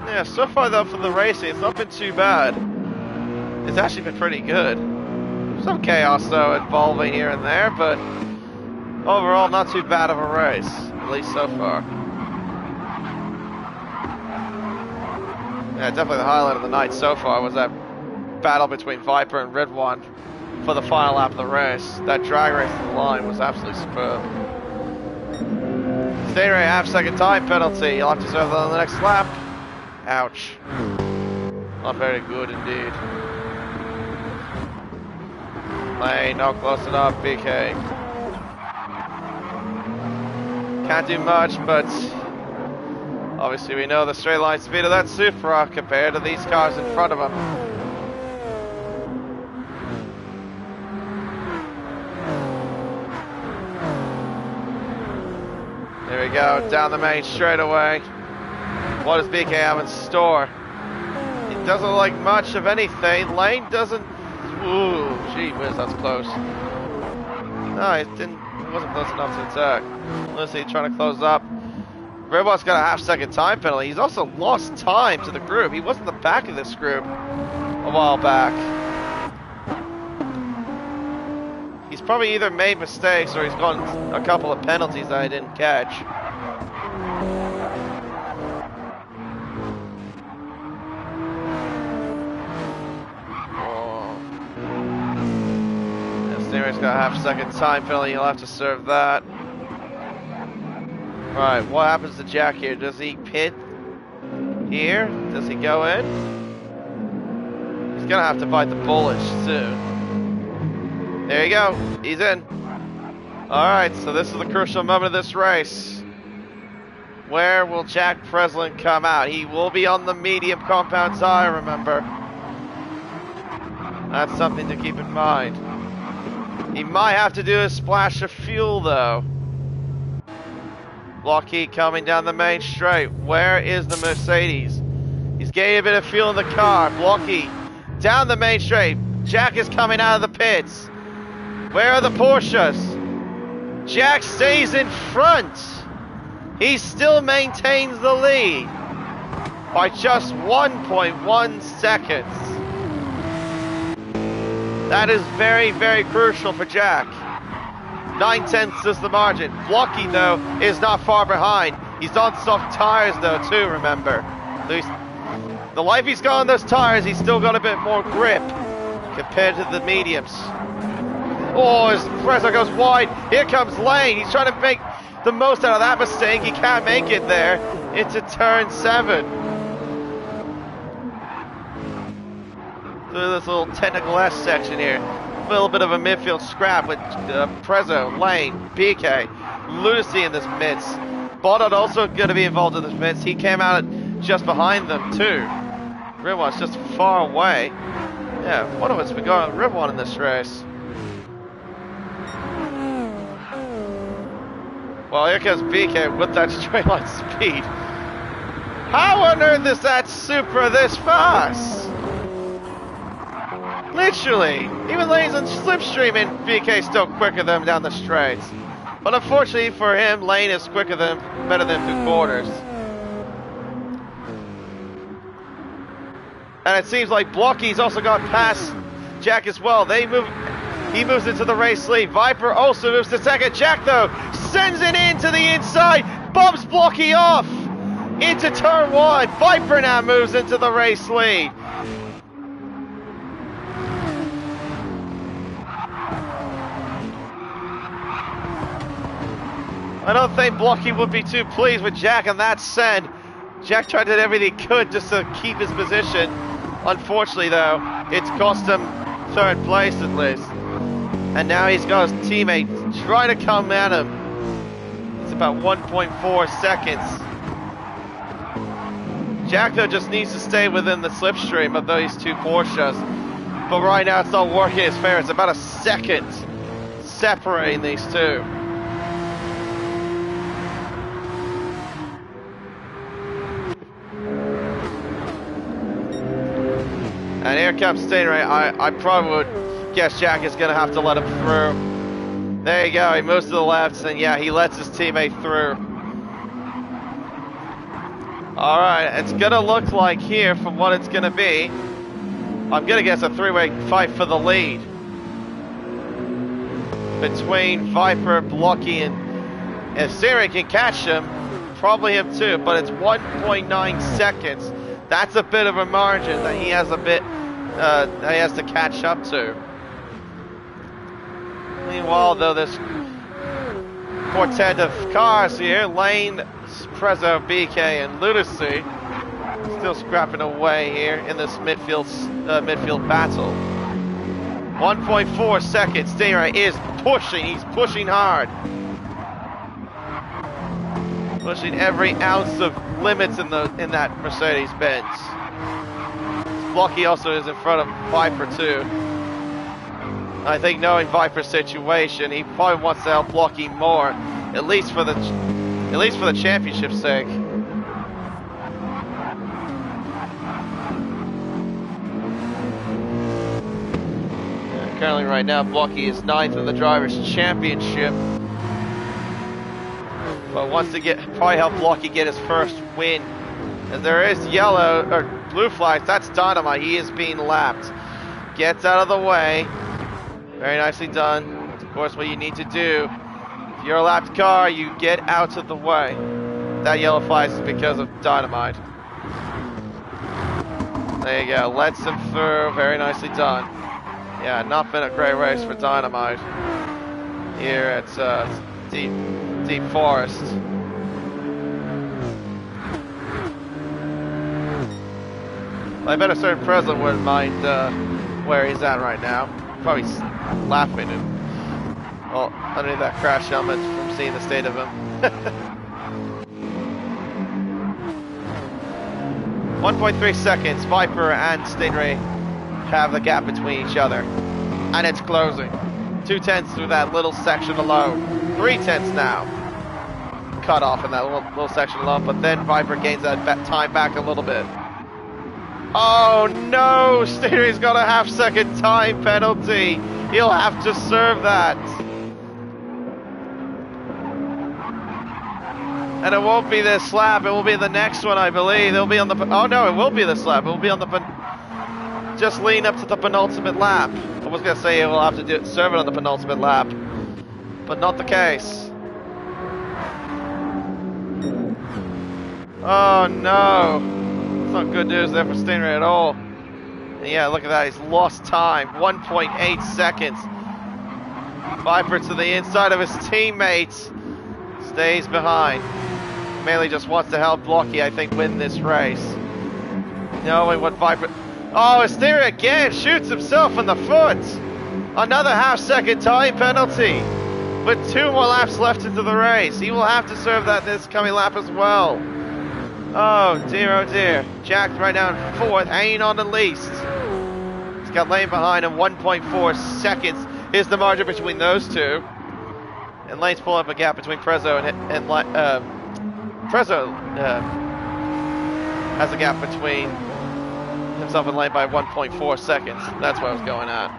Yeah, so far though for the racing, it's not been too bad. It's actually been pretty good. Some chaos though involving here and there, but overall not too bad of a race, at least so far. Yeah, definitely the highlight of the night so far was that battle between Viper and Ridwan for the final lap of the race. That drag race to the line was absolutely superb. Stingray half-second time penalty. You'll have to serve that on the next lap. Ouch. Not very good indeed. Lane, not close enough, BK. Can't do much, but obviously we know the straight line speed of that Supra compared to these cars in front of him. There we go, down the main straightaway. What does BK have in store? It doesn't look like much of anything. Lane doesn't. Ooh, gee whiz, that's close. No, it wasn't close enough to attack. Lucy trying to close up. Ridwan's got a half-second time penalty. He's also lost time to the group. He was in the back of this group a while back. He's probably either made mistakes or he's gotten a couple of penalties that I didn't catch. Stingray's got a half-second time penalty. He'll have to serve that. Right, what happens to Jack here? Does he pit here? Does he go in? He's gonna have to bite the bullet soon. There you go. He's in. Alright, so this is the crucial moment of this race. Where will Jack Breslin come out? He will be on the medium compound tire, remember. That's something to keep in mind. He might have to do a splash of fuel though. Blocky coming down the main straight. Where is the Mercedes? He's getting a bit of fuel in the car. Blocky down the main straight. Jack is coming out of the pits. Where are the Porsches? Jack stays in front. He still maintains the lead by just 1.1 seconds. That is very, very crucial for Jack. 9/10 is the margin. Blocky, though, is not far behind. He's on soft tires, though, too, remember. The life he's got on those tires, he's still got a bit more grip compared to the mediums. Oh, his pressure goes wide. Here comes Lane. He's trying to make the most out of that mistake. He can't make it there into turn 7. This little technical S section here. A little bit of a midfield scrap with Prezzo, Lane, BK, Lucy in this midst. Bonnet also going to be involved in this midst. He came out just behind them too. Rivon's just far away. Yeah, one of us been going on Rivon in this race. Well, here comes BK with that straight line speed. How on earth is that Supra this fast? Literally, even Lane's on slipstream and BK's still quicker than him down the straights. But unfortunately for him, Lane is better than through quarters. And it seems like Blocky's also got past Jack as well. He moves into the race lead. Viper also moves to second. Jack, though, sends it into the inside, bumps Blocky off into turn one. Viper now moves into the race lead. I don't think Blocky would be too pleased with Jack on that send. Jack tried to do everything he could just to keep his position. Unfortunately, though, it's cost him third place at least. And now he's got his teammate trying to come at him. It's about 1.4 seconds. Jack, though, just needs to stay within the slipstream of these two Porsches. But right now, it's not working as fair. It's about a second separating these two. And here comes Stingray. I probably would guess Jack is going to have to let him through. There you go. He moves to the left, and yeah, he lets his teammate through. All right, it's going to look like here, from what it's going to be, I'm going to guess a three-way fight for the lead between Viper, Blocky, and if Siri can catch him, probably him too. But it's 1.9 seconds. That's a bit of a margin that he has to catch up to. Meanwhile, though, this quartet of cars here, Lane, Prezzo, BK, and Lunacy, still scrapping away here in this midfield battle. 1.4 seconds. Stingray is pushing. He's pushing hard. Pushing every ounce of limits in that Mercedes-Benz. Blocky also is in front of Viper too. I think knowing Viper's situation, he probably wants to help Blocky more, at least for the championship's sake. Currently, right now, Blocky is 9th in the Drivers' Championship. But wants to probably help Blocky get his first win. As there is yellow or blue flags, that's Dynamite. He is being lapped. Gets out of the way. Very nicely done. Of course, what you need to do, if you're a lapped car, you get out of the way. That yellow flag is because of Dynamite. There you go. Lets him through. Very nicely done. Yeah, not been a great race for Dynamite here at Deep Forest. I bet a certain president wouldn't mind where he's at right now. Probably laughing and well, underneath that crash helmet from seeing the state of him. 1.3 seconds. Viper and Stingray have the gap between each other, and it's closing. 2/10 through that little section alone. 3/10 now. Cut off in that little section alone, but then Viper gains that time back a little bit. Oh no! Stingray's got a half-second time penalty. He'll have to serve that. And it won't be this lap, it will be the next one, I believe. It'll be on the... Oh no, it will be this lap. It will be on the... Just leading up to the penultimate lap. I was going to say we'll have to serve it on the penultimate lap, but not the case. Oh no. It's not good news there for Stingray at all. And yeah, look at that. He's lost time. 1.8 seconds. Viper to the inside of his teammates. Stays behind. Mainly just wants to help Blocky, I think, win this race. Knowing what Viper... Oh, Stingray again shoots himself in the foot. Another half-second time penalty. With 2 more laps left into the race. He will have to serve that this coming lap as well. Oh dear. Jack right now in 4th, hanging on the least. He's got Lane behind him, 1.4 seconds is the margin between those two. And Lane's pulling up a gap between Prezzo and Prezzo has a gap between himself and Lane by 1.4 seconds. That's what I was going at.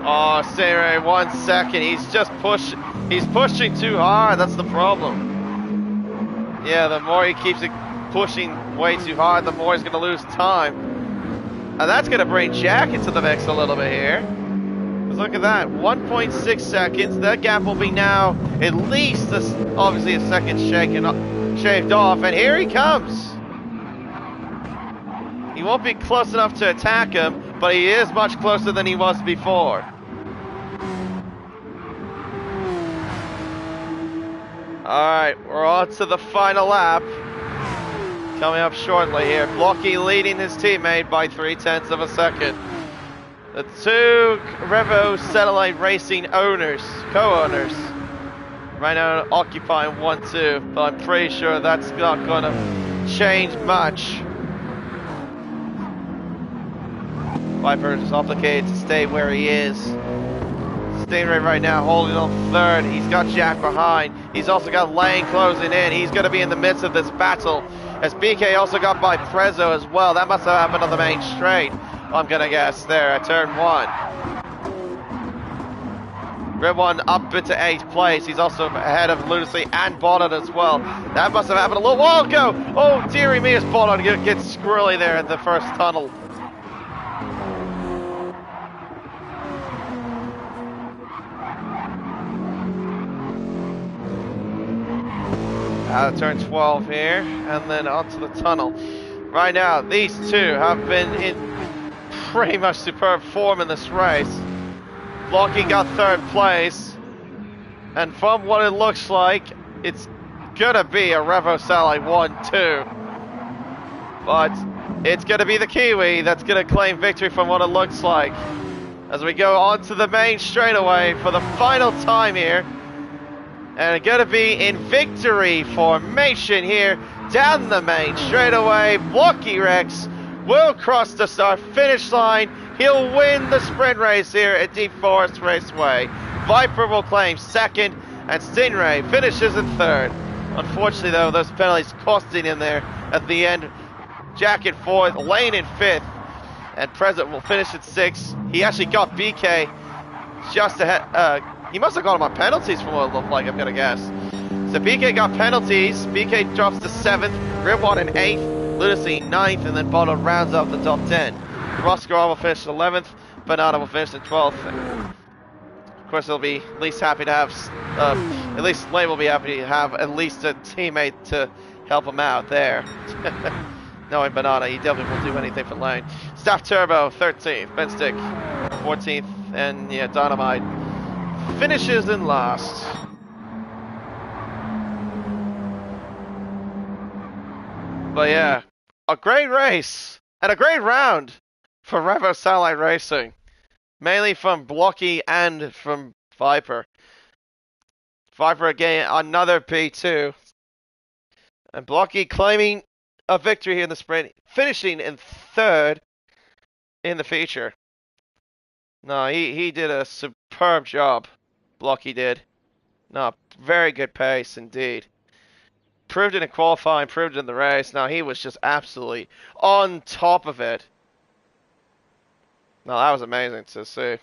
Oh, Sayre, 1 second. He's pushing too hard. That's the problem. Yeah, the more he keeps it pushing way too hard, the more he's going to lose time. And that's going to bring Jack into the mix a little bit here. Because look at that, 1.6 seconds. That gap will be now at least, obviously, a second shaved off. And here he comes. He won't be close enough to attack him, but he is much closer than he was before. Alright, we're on to the final lap. Coming up shortly here. Blocky leading his teammate by 0.3 of a second. The two Revo Satellite Racing co-owners, right now occupying 1-2, but I'm pretty sure that's not going to change much. Viper is obligated to stay where he is. Stingray right now holding on 3rd. He's got Jack behind. He's also got Lane closing in. He's going to be in the midst of this battle. As BK also got by Prezzo as well. That must have happened on the main straight, I'm going to guess, there at turn 1. Red 1 up into 8th place. He's also ahead of Lunacy and Bonnet as well. That must have happened a little while ago. Oh, dearie me, as Bonnet gets squirrely there at the first tunnel. Out of turn 12 here, and then onto the tunnel. Right now, these two have been in pretty much superb form in this race. Blocky got 3rd place, and from what it looks like, it's gonna be a Revo Satellite 1-2. But it's gonna be the Kiwi that's gonna claim victory from what it looks like. As we go on to the main straightaway for the final time here. And it's going to be in victory formation here down the main straightaway. Blocky Rex will cross the start finish line. He'll win the sprint race here at Deep Forest Raceway. Viper will claim 2nd, and Stingray finishes in 3rd. Unfortunately, though, those penalties costing him there at the end. Jack in 4th, Lane in 5th, and Present will finish at 6th. He actually got BK just ahead. He must have got him on penalties from what it looked like, I'm gonna guess. So BK got penalties. BK drops to 7th, Ribwad in 8th, Lunacy 9th, and then Bono rounds up the top 10. Roscar will finish 11th, Banana will finish in 12th. Of course, he'll be at least happy to have, at least Lane will be happy to have at least a teammate to help him out there. Knowing Banana, he definitely will do anything for Lane. Staff Turbo, 13th, Ben Stick, 14th, and yeah, Dynamite finishes in last. But yeah, a great race and a great round for Revo Satellite Racing. Mainly from Blocky and from Viper. Viper again, another P2. And Blocky claiming a victory here in the sprint, finishing in 3rd in the feature. No, he did a superb job. Blocky did. No, very good pace indeed. Proved it in qualifying, proved it in the race. Now he was just absolutely on top of it. No, that was amazing to see.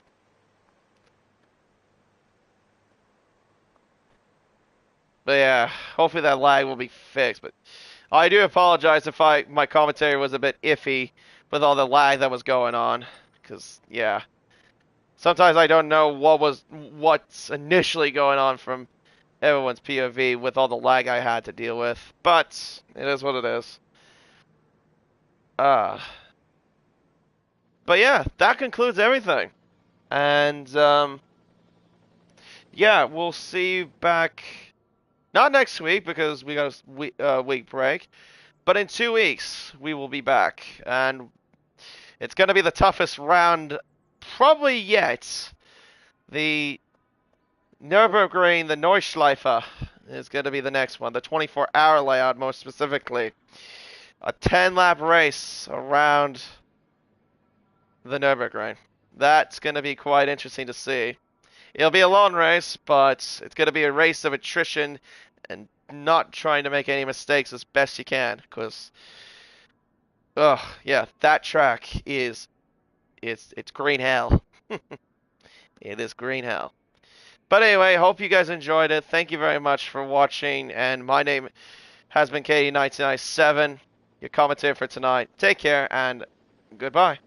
But yeah, hopefully that lag will be fixed. But I do apologize if my commentary was a bit iffy with all the lag that was going on. Because, yeah. Sometimes I don't know what's initially going on from everyone's POV with all the lag I had to deal with. But it is what it is. But yeah, that concludes everything. And yeah, we'll see you back. Not next week because we got a week break, but in 2 weeks we will be back, and it's going to be the toughest round probably yet. The Nürburgring, the Nordschleife, is going to be the next one. The 24-hour layout, most specifically. A 10-lap race around the Nürburgring. That's going to be quite interesting to see. It'll be a long race, but it's going to be a race of attrition and not trying to make any mistakes as best you can. Because, yeah, that track it's green hell. It is green hell. But anyway, hope you guys enjoyed it. Thank you very much for watching. And my name has been Katie1997, your commentator for tonight. Take care and goodbye.